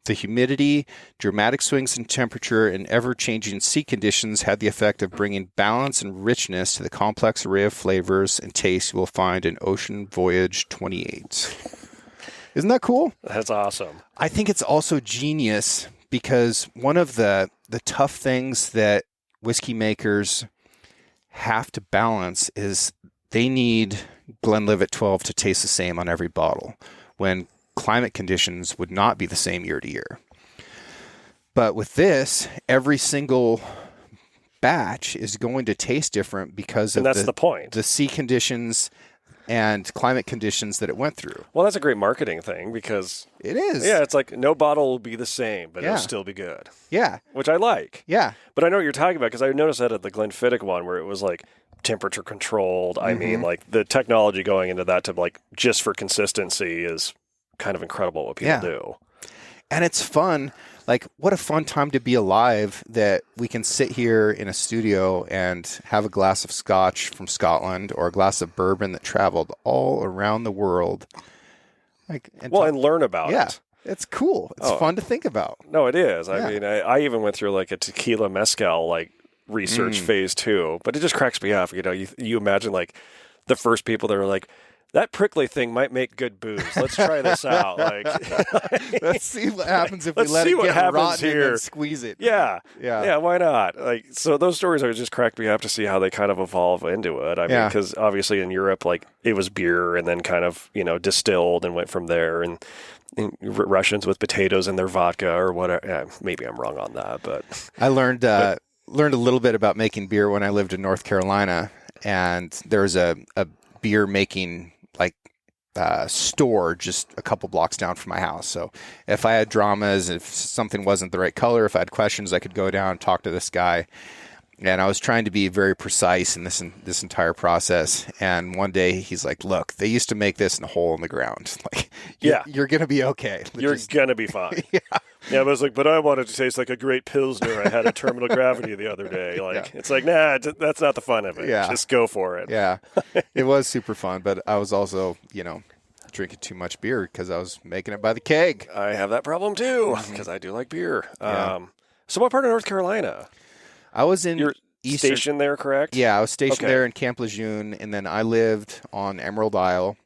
The humidity, dramatic swings in temperature, and ever-changing sea conditions had the effect of bringing balance and richness to the complex array of flavors and tastes you will find in Ocean Voyage 28. Isn't that cool? That's awesome. I think it's also genius because one of the tough things that whiskey makers have to balance is they need Glenlivet 12 to taste the same on every bottle when climate conditions would not be the same year to year. But with this, every single batch is going to taste different because of the point. The sea conditions and climate conditions that it went through. Well, that's a great marketing thing because it is. Yeah, it's like no bottle will be the same, but Yeah. it'll still be good. Yeah. Which I like. Yeah. But I know what you're talking about because I noticed that at the Glenfiddich one where it was like temperature controlled. I mean, like the technology going into that to like just for consistency is kind of incredible what people do. And it's fun. Like, what a fun time to be alive that we can sit here in a studio and have a glass of scotch from Scotland or a glass of bourbon that traveled all around the world. And learn about it. It's cool. It's fun to think about. No, it is. I mean, I even went through like a tequila mezcal like research phase too, but it just cracks me up. You know, you imagine like the first people that are like, that prickly thing might make good booze. Let's try this out. Like, let's see what happens if we let's let see it what get happens rotten here. and squeeze it. Yeah. Yeah. Why not? Like, so those stories are just cracked me up to see how they kind of evolve into it. I mean, because obviously in Europe, like it was beer and then kind of distilled and went from there. And Russians with potatoes in their vodka or whatever. Yeah, maybe I'm wrong on that, but I learned a little bit about making beer when I lived in North Carolina, and there was a beer making store just a couple blocks down from my house. So if I had dramas, if something wasn't the right color, if I had questions, I could go down and talk to this guy. And I was trying to be very precise in this entire process. And one day he's like, "Look, they used to make this in a hole in the ground. Like, you're going to be okay. You're going to be fine." Yeah, but I was like, but I wanted to taste like a great Pilsner. I had a Terminal Gravity the other day. Like, it's like, nah, that's not the fun of it. Yeah. Just go for it. Yeah, it was super fun. But I was also, drinking too much beer because I was making it by the keg. I have that problem too because I do like beer. So what part of North Carolina? I was in You're stationed there, correct? Yeah, I was stationed there in Camp Lejeune, and then I lived on Emerald Isle,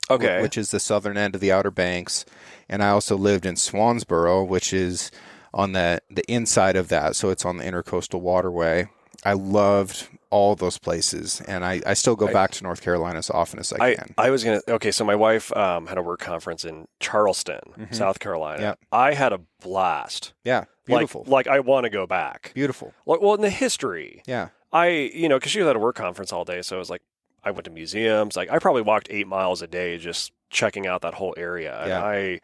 which is the southern end of the Outer Banks, and I also lived in Swansboro, which is on the inside of that, so it's on the Intercoastal Waterway. I loved all those places, and I still go back to North Carolina as often as I can. I was going to, okay, so my wife had a work conference in Charleston, South Carolina. Yep. I had a blast. Yeah, beautiful. Like I want to go back. Beautiful. Well, in the history. Yeah. Because she was at a work conference all day, so it was like, I went to museums. Like, I probably walked 8 miles a day just checking out that whole area. Yeah. And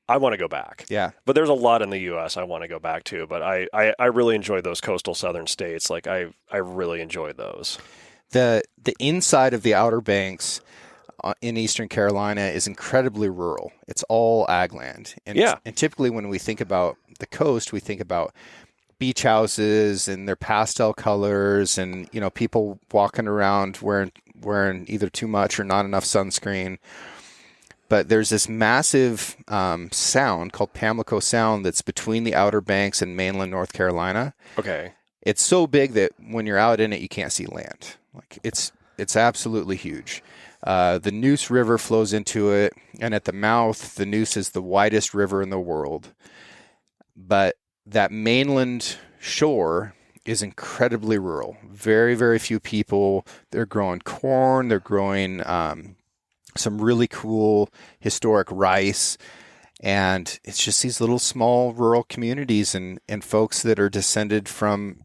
I want to go back. Yeah. But there's a lot in the U.S. I want to go back to. But I really enjoyed those coastal southern states. Like, I really enjoyed those. The inside of the Outer Banks in Eastern Carolina is incredibly rural. It's all ag land. And typically when we think about the coast, we think about beach houses and their pastel colors and, people walking around wearing either too much or not enough sunscreen. But there's this massive sound called Pamlico Sound that's between the Outer Banks and mainland North Carolina. Okay. It's so big that when you're out in it, you can't see land. Like it's absolutely huge. The Neuse River flows into it, and at the mouth, the Neuse is the widest river in the world. But that mainland shore is incredibly rural. Very, very few people. They're growing corn. They're growing some really cool historic rice. And it's just these little small rural communities and folks that are descended from,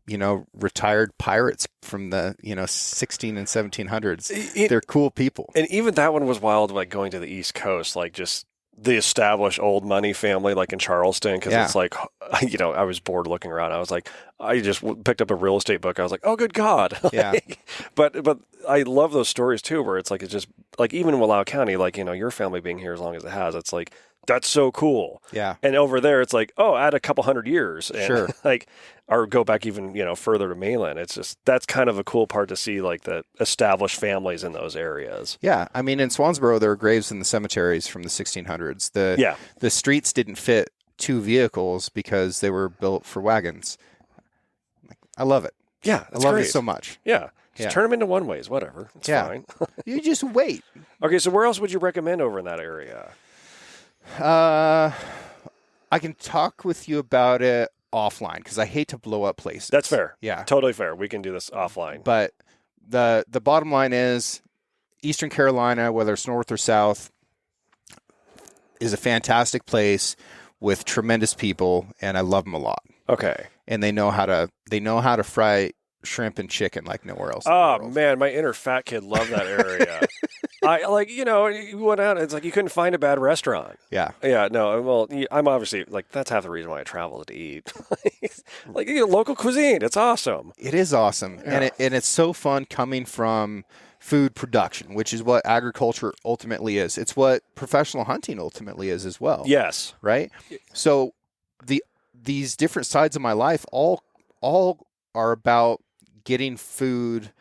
retired pirates from the, 16 and 1700s. They're cool people. And even that one was wild, like going to the East Coast, like just the established old money family, like in Charleston, because it's like, I was bored looking around. I was like, I just picked up a real estate book. I was like, oh, good God. Yeah. But I love those stories too, where it's like, it's just like, even in Wallowa County, like, your family being here as long as it has, it's like, that's so cool. Yeah. And over there, it's like, oh, add a couple hundred years. And sure. Or go back even, further to mainland. It's just, that's kind of a cool part to see, like the established families in those areas. Yeah. I mean, in Swansboro, there are graves in the cemeteries from the 1600s. The streets didn't fit 2 vehicles because they were built for wagons. I love it. Yeah. I love it so much. Yeah. Just turn them into one-ways, whatever. It's fine. You just wait. Okay. So where else would you recommend over in that area? I can talk with you about it offline because I hate to blow up places. That's fair. Yeah. Totally fair. We can do this offline. But the bottom line is Eastern Carolina, whether it's north or south, is a fantastic place with tremendous people, and I love them a lot. Okay. And they know how to fry shrimp and chicken like nowhere else. Oh man, my inner fat kid loved that area. You went out, it's like you couldn't find a bad restaurant. Yeah. Yeah, no, well, I'm obviously, like, that's half the reason why I travel to eat. Local cuisine, it's awesome. It is awesome. Yeah. And it's so fun coming from food production, which is what agriculture ultimately is. It's what professional hunting ultimately is as well. Yes. Right? So these different sides of my life all are about getting food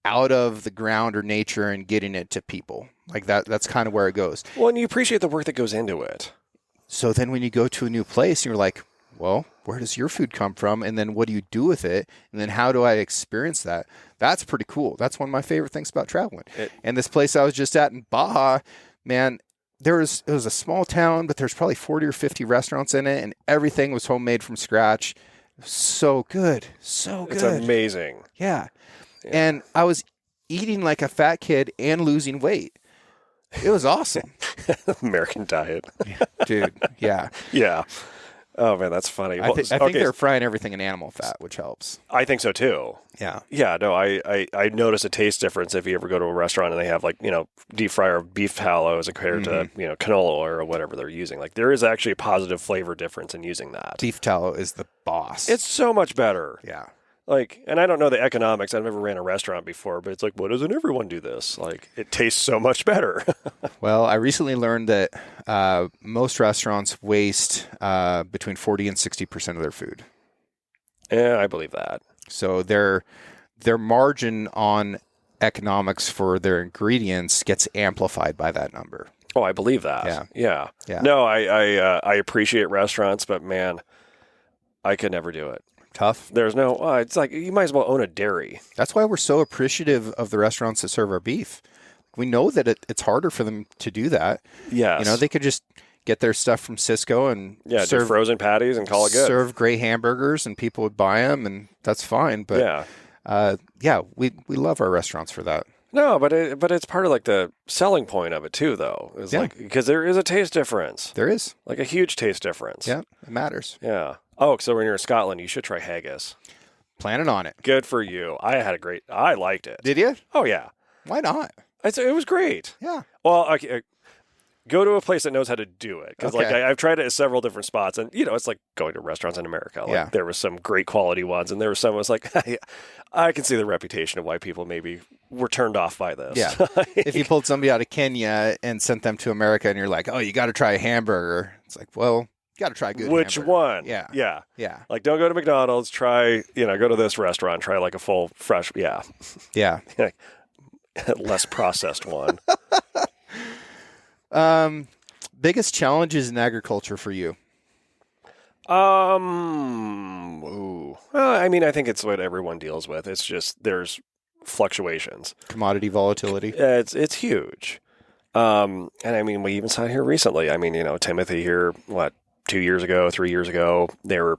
out of the ground or nature and getting it to people. Like that's kind of where it goes. Well, and you appreciate the work that goes into it. So then when you go to a new place, you're like, well, where does your food come from? And then what do you do with it? And then how do I experience that? That's pretty cool. That's one of my favorite things about traveling. And this place I was just at in Baja, man, it was a small town, but there's probably 40 or 50 restaurants in it, and everything was homemade from scratch. So good. So good. It's amazing. Yeah. And I was eating like a fat kid and losing weight. It was awesome. American diet. Dude, yeah. Yeah. Oh, man, that's funny. I think they're frying everything in animal fat, which helps. I think so, too. Yeah. Yeah, no, I notice a taste difference if you ever go to a restaurant and they have, deep fryer beef tallow as compared to, canola oil or whatever they're using. Like, there is actually a positive flavor difference in using that. Beef tallow is the boss. It's so much better. Yeah. And I don't know the economics. I've never ran a restaurant before, but it's like, why doesn't everyone do this? Like, it tastes so much better. Well, I recently learned that most restaurants waste between 40 and 60% of their food. Yeah, I believe that. So their margin on economics for their ingredients gets amplified by that number. Oh, I believe that. Yeah. No, I appreciate restaurants, but man, I could never do it. Tough. There's no, it's like you might as well own a dairy. That's why we're so appreciative of the restaurants that serve our beef. We know that it's harder for them to do that. Yes. They could just get their stuff from Cisco and do serve frozen patties and call it good. Serve great hamburgers, and people would buy them, and that's fine. But we love our restaurants for that. No, but it's part of like the selling point of it too, though. Is like because there is a taste difference. There is like a huge taste difference. Yeah, it matters. Yeah. Oh, so when you're in Scotland, you should try haggis. Planning on it. Good for you. I liked it. Did you? Oh yeah. Why not? It was great. Yeah. Well, go to a place that knows how to do it. Because I've tried it at several different spots, and it's like going to restaurants in America. Like, there was some great quality ones, and there was some was like, I can see the reputation of why people maybe were turned off by this. Yeah. If you pulled somebody out of Kenya and sent them to America, and you're like, oh, you got to try a hamburger. It's like, well, you got to try a good Which hamburger. one? Yeah. Yeah. Yeah. Like, don't go to McDonald's. Try, go to this restaurant. Try like a full, fresh, Yeah. less processed one. Biggest challenges in agriculture for you? Well, I mean, I think it's what everyone deals with. It's just there's fluctuations. Commodity volatility. It's huge. And I mean, we even saw it here recently. I mean, Timothy here, 3 years ago, they were,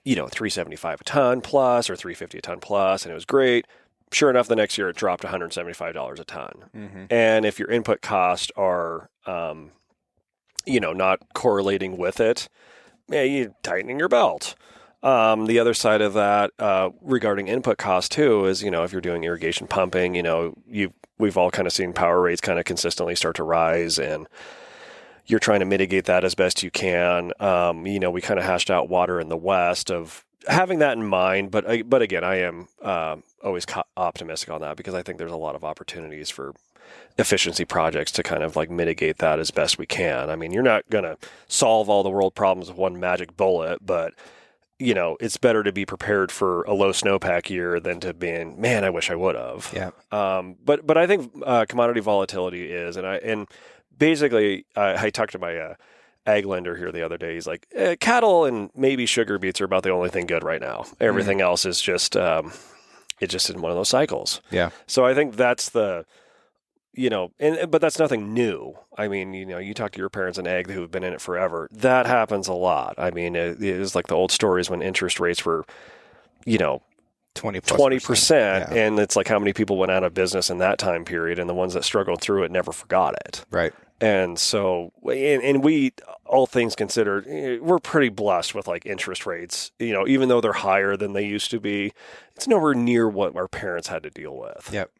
$375 a ton plus or $350 a ton plus, and it was great. Sure enough, the next year it dropped $175 a ton. Mm-hmm. And if your input costs are, not correlating with it, you're tightening your belt. The other side of that, regarding input cost too, is, if you're doing irrigation pumping, we've all kind of seen power rates kind of consistently start to rise, and you're trying to mitigate that as best you can. We kind of hashed out water in the West of having that in mind, but again, I am always optimistic on that because I think there's a lot of opportunities for efficiency projects to kind of like mitigate that as best we can. I mean, you're not going to solve all the world problems with one magic bullet, but it's better to be prepared for a low snowpack year than to being, man, I wish I would have. Yeah. But I think commodity volatility is, and basically I talked to my ag lender here the other day. He's like, cattle and maybe sugar beets are about the only thing good right now. Everything else is just, it's just in one of those cycles. Yeah. So I think that's the, but that's nothing new. I mean, you talk to your parents in ag who've been in it forever. That happens a lot. I mean, it is like the old stories when interest rates were, 20%. And it's like how many people went out of business in that time period, and the ones that struggled through it never forgot it. Right. And so, and we, all things considered, we're pretty blessed with like interest rates, even though they're higher than they used to be, it's nowhere near what our parents had to deal with. Yep.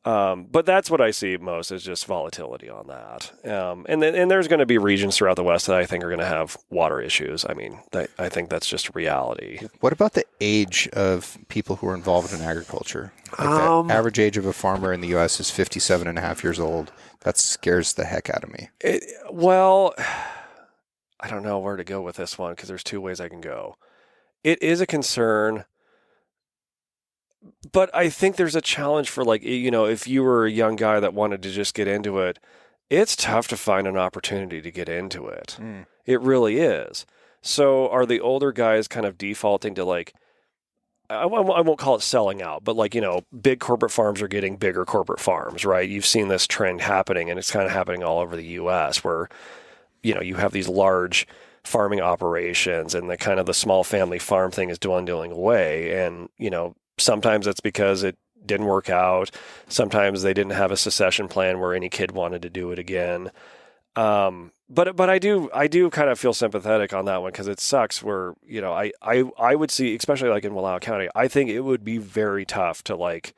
But that's what I see most is just volatility on that. And there's going to be regions throughout the West that I think are going to have water issues. I mean, I think that's just a reality. What about the age of people who are involved in agriculture? Like the average age of a farmer in the U.S. is 57 and a half years old. That scares the heck out of me. Well, I don't know where to go with this one because there's two ways I can go. It is a concern. But I think there's a challenge for like, if you were a young guy that wanted to just get into it, it's tough to find an opportunity to get into it. It really is. So are the older guys kind of defaulting to like, I won't call it selling out, but like, big corporate farms are getting bigger corporate farms, right? You've seen this trend happening, and it's kind of happening all over the U.S. where, you have these large farming operations and the small family farm thing is dwindling away. And, sometimes it's because it didn't work out. Sometimes they didn't have a succession plan where any kid wanted to do it again. But I do kind of feel sympathetic on that one because it sucks where, I would see, especially like in Wallowa County, I think it would be very tough to like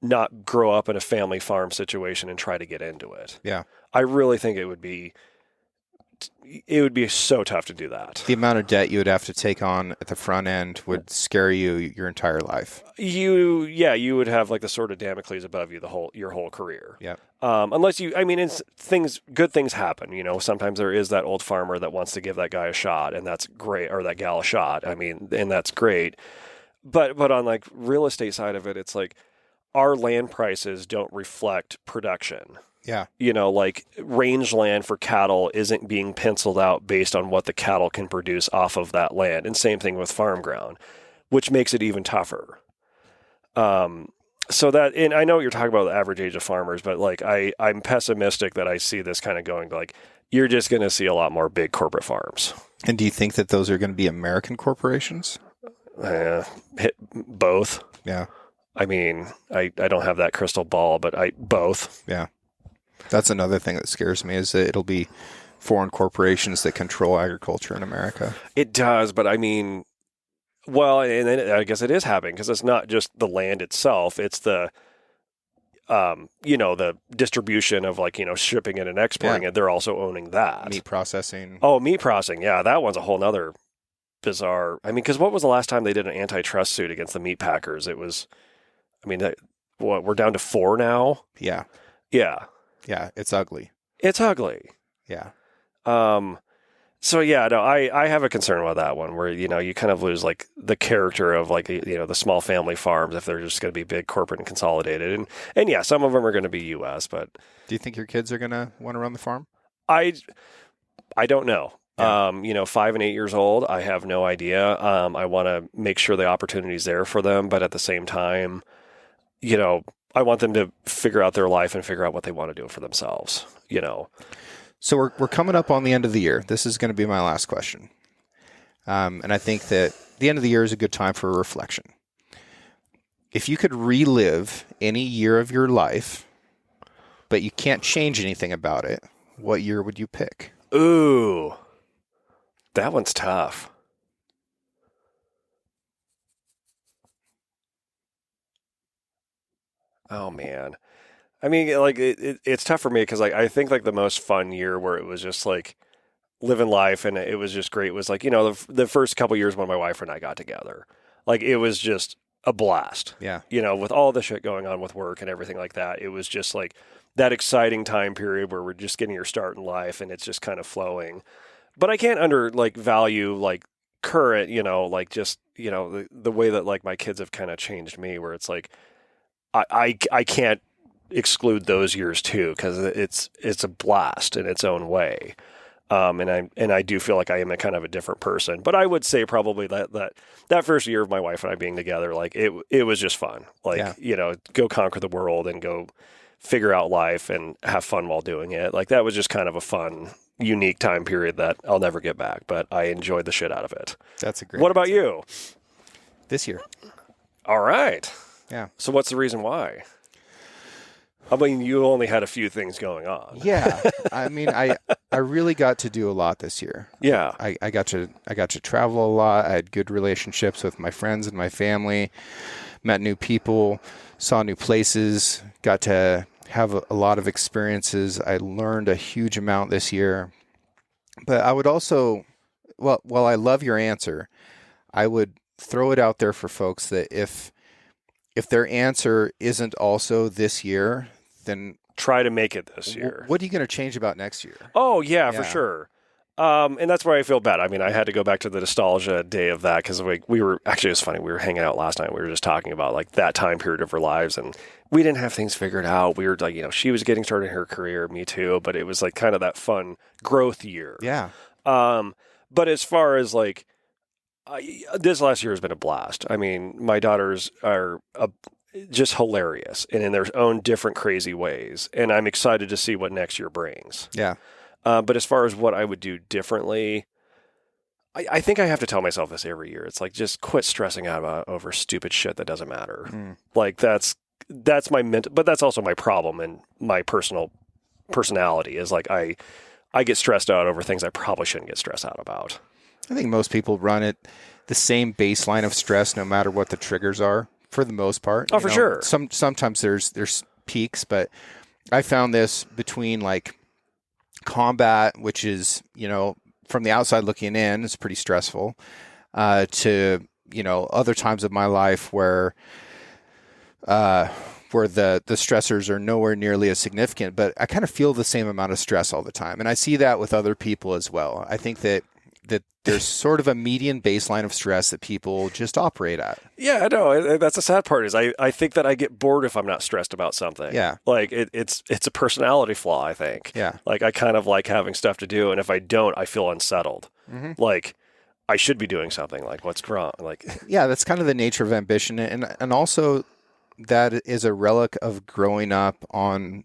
not grow up in a family farm situation and try to get into it. Yeah. I really think it would be so tough to do that. The amount of debt you would have to take on at the front end would scare you your entire life. You would have like the sword of Damocles above you your whole career. Yeah. Unless good things happen. Sometimes there is that old farmer that wants to give that guy a shot, and that's great, or that gal a shot. I mean, and that's great. But on like real estate side of it, it's like our land prices don't reflect production. Yeah. Like rangeland for cattle isn't being penciled out based on what the cattle can produce off of that land. And same thing with farm ground, which makes it even tougher. So that, and I know you're talking about the average age of farmers, but like I'm pessimistic that I see this kind of going like you're just going to see a lot more big corporate farms. And do you think that those are going to be American corporations? Both. Yeah. I mean, I don't have that crystal ball, but both. Yeah. That's another thing that scares me is that it'll be foreign corporations that control agriculture in America. It does, but I mean, well, and then I guess it is happening because it's not just the land itself; it's the, the distribution of shipping it and exporting it. They're also owning that. Meat processing. Oh, meat processing. Yeah, that one's a whole nother bizarre. I mean, because what was the last time they did an antitrust suit against the meat packers? It was, I mean, we're down to 4 now. Yeah. Yeah. Yeah. It's ugly. It's ugly. Yeah. So yeah, no, I have a concern with that one where, you kind of lose the character of the small family farms if they're just going to be big corporate and consolidated. And yeah, some of them are going to be US, but do you think your kids are going to want to run the farm? I don't know. Yeah. 5 and 8 years old, I have no idea. I want to make sure the opportunity's there for them, but at the same time, I want them to figure out their life and figure out what they want to do for themselves, So we're coming up on the end of the year. This is going to be my last question. And I think that the end of the year is a good time for reflection. If you could relive any year of your life, but you can't change anything about it, what year would you pick? Ooh, that one's tough. Oh, man. I mean, it's tough for me because I think the most fun year where it was just living life and it was just great was the first couple years when my wife and I got together. It was just a blast. Yeah. With all the shit going on with work and everything like that. It was just that exciting time period where we're just getting your start in life and it's just kind of flowing. But I can't value current, the way that my kids have kind of changed me where it's I can't exclude those years too because it's a blast in its own way, and I do feel like I am a kind of a different person. But I would say probably that first year of my wife and I being together, it was just fun. Go conquer the world and go figure out life and have fun while doing it. That was just kind of a fun, unique time period that I'll never get back. But I enjoyed the shit out of it. That's a great. What about you? This year. All right. Yeah. So what's the reason why? I mean, you only had a few things going on. Yeah. I mean, I really got to do a lot this year. Yeah. I got to travel a lot. I had good relationships with my friends and my family, met new people, saw new places, got to have a lot of experiences. I learned a huge amount this year. But I would also, while I love your answer, I would throw it out there for folks that if their answer isn't also this year, then try to make it this year. What are you going to change about next year? Oh, yeah, for sure. And that's where I feel bad. I mean, I had to go back to the nostalgia day of that because we were actually, it's funny. We were hanging out last night. We were just talking about that time period of our lives, and we didn't have things figured out. We were she was getting started in her career, me too. But it was kind of that fun growth year. Yeah. But as far as this last year has been a blast. I mean, my daughters are just hilarious and in their own different crazy ways. And I'm excited to see what next year brings. Yeah. But as far as what I would do differently, I think I have to tell myself this every year. It's just quit stressing out over stupid shit that doesn't matter. That's my mental, but that's also my problem and my personality is I get stressed out over things I probably shouldn't get stressed out about. I think most people run at the same baseline of stress no matter what the triggers are for the most part. Oh, for sure. Sometimes there's peaks, but I found this between combat, which is, from the outside looking in, it's pretty stressful, to, other times of my life where the stressors are nowhere nearly as significant, but I kind of feel the same amount of stress all the time. And I see that with other people as well. I think that there's sort of a median baseline of stress that people just operate at. Yeah, I know. That's the sad part is I think that I get bored if I'm not stressed about something. Yeah. It's a personality flaw, I think. Yeah. I kind of like having stuff to do. And if I don't, I feel unsettled. Mm-hmm. I should be doing something. What's wrong? Yeah, that's kind of the nature of ambition. And also that is a relic of growing up on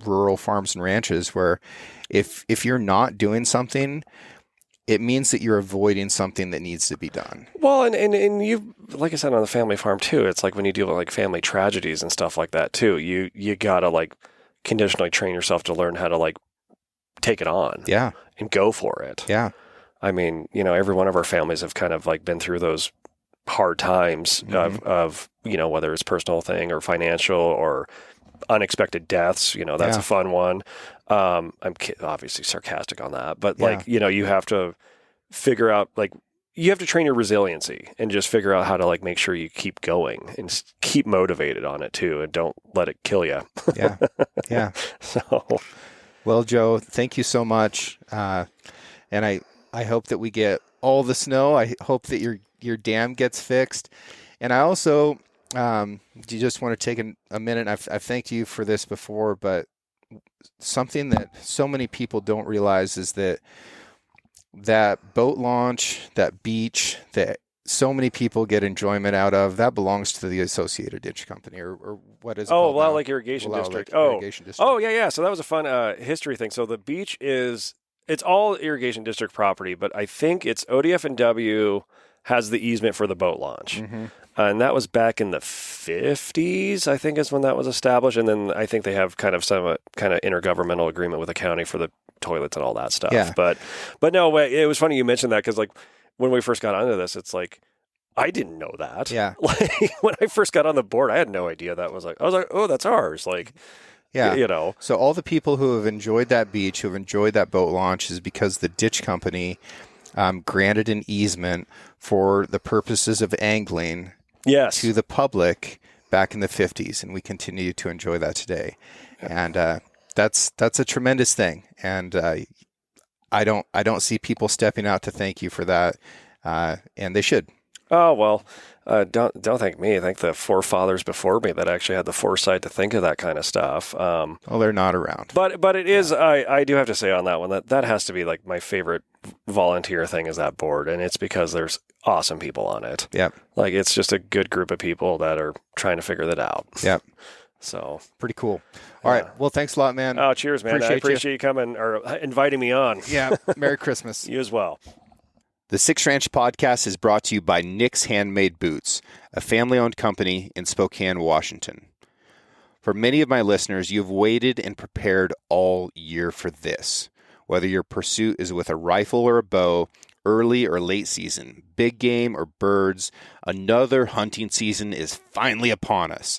rural farms and ranches where if you're not doing something, it means that you're avoiding something that needs to be done. Well, and you, like I said, on the family farm too, it's like when you deal with like family tragedies and stuff like that too, you gotta like conditionally train yourself to learn how to like take it on. Yeah. And go for it. Yeah. I mean, every one of our families have kind of like been through those hard times of whether it's personal thing or financial or unexpected deaths, that's a fun one. I'm obviously sarcastic on that, but like, you have to figure out, like, you have to train your resiliency and just figure out how to like make sure you keep going and keep motivated on it too. And don't let it kill you. Yeah. Yeah. So, well, Joe, thank you so much. And I hope that we get all the snow. I hope that your dam gets fixed. And I also, just want to take a minute. I've thanked you for this before, but something that so many people don't realize is that boat launch, that beach, that so many people get enjoyment out of, that belongs to the Associated Ditch Company, or what is it called now? Lake Irrigation District. Irrigation District. Oh, yeah. So that was a fun history thing. So the beach it's all Irrigation District property, but I think it's ODF&W has the easement for the boat launch. Mm-hmm. And that was back in the 50s, I think is when that was established. And then I think they have kind of some kind of intergovernmental agreement with the county for the toilets and all that stuff. Yeah. But no, it was funny you mentioned that because like when we first got onto this, it's like, I didn't know that. Yeah. Like when I first got on the board, I had no idea that was like, I was like, oh, that's ours. Like, yeah. So all the people who have enjoyed that beach, who have enjoyed that boat launch is because the ditch company granted an easement for the purposes of angling to the public back in the 50s, and we continue to enjoy that today. And that's a tremendous thing. And I don't see people stepping out to thank you for that, and they should. Oh, well, don't thank me. Thank the forefathers before me that actually had the foresight to think of that kind of stuff. Well, they're not around. But it is, I do have to say on that one, that has to be like my favorite volunteer thing is that board. And it's because there's awesome people on it. Yep. Like it's just a good group of people that are trying to figure that out. Yep. So pretty cool. All right. Well, thanks a lot, man. Oh, cheers, man. I appreciate you coming or inviting me on. Yeah. Merry Christmas. You as well. The Six Ranch Podcast is brought to you by Nick's Handmade Boots, a family-owned company in Spokane, Washington. For many of my listeners, you have waited and prepared all year for this. Whether your pursuit is with a rifle or a bow, early or late season, big game or birds, another hunting season is finally upon us.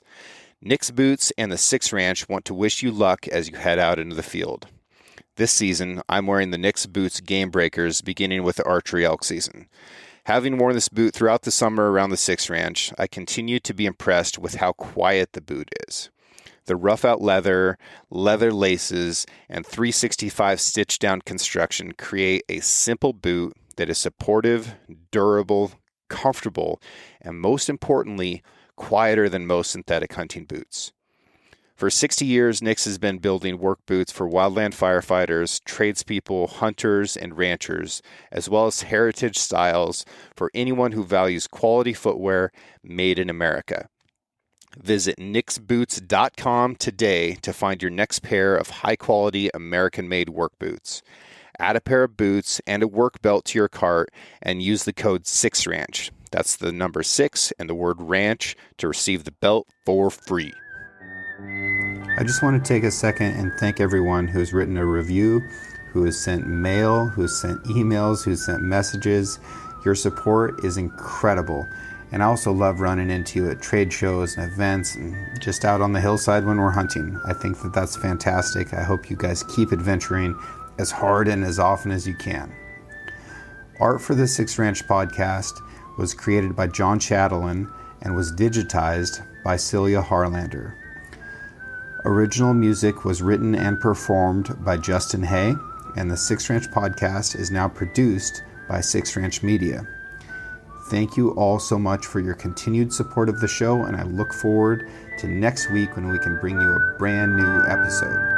Nick's Boots and the Six Ranch want to wish you luck as you head out into the field. This season, I'm wearing the Nick's Boots Game Breakers, beginning with the archery elk season. Having worn this boot throughout the summer around the Six Ranch, I continue to be impressed with how quiet the boot is. The rough-out leather laces, and 365 stitch-down construction create a simple boot that is supportive, durable, comfortable, and most importantly, quieter than most synthetic hunting boots. For 60 years, Nick's has been building work boots for wildland firefighters, tradespeople, hunters, and ranchers, as well as heritage styles for anyone who values quality footwear made in America. Visit nicksboots.com today to find your next pair of high-quality American-made work boots. Add a pair of boots and a work belt to your cart and use the code 6RANCH. That's the number 6 and the word ranch to receive the belt for free. I just want to take a second and thank everyone who's written a review, who has sent mail, who has sent emails, who has sent messages. Your support is incredible. And I also love running into you at trade shows and events and just out on the hillside when we're hunting. I think that that's fantastic. I hope you guys keep adventuring as hard and as often as you can. Art for the Six Ranch Podcast was created by John Chatelain and was digitized by Celia Harlander. Original music was written and performed by Justin Hay, and the Six Ranch Podcast is now produced by Six Ranch Media. Thank you all so much for your continued support of the show, and I look forward to next week when we can bring you a brand new episode.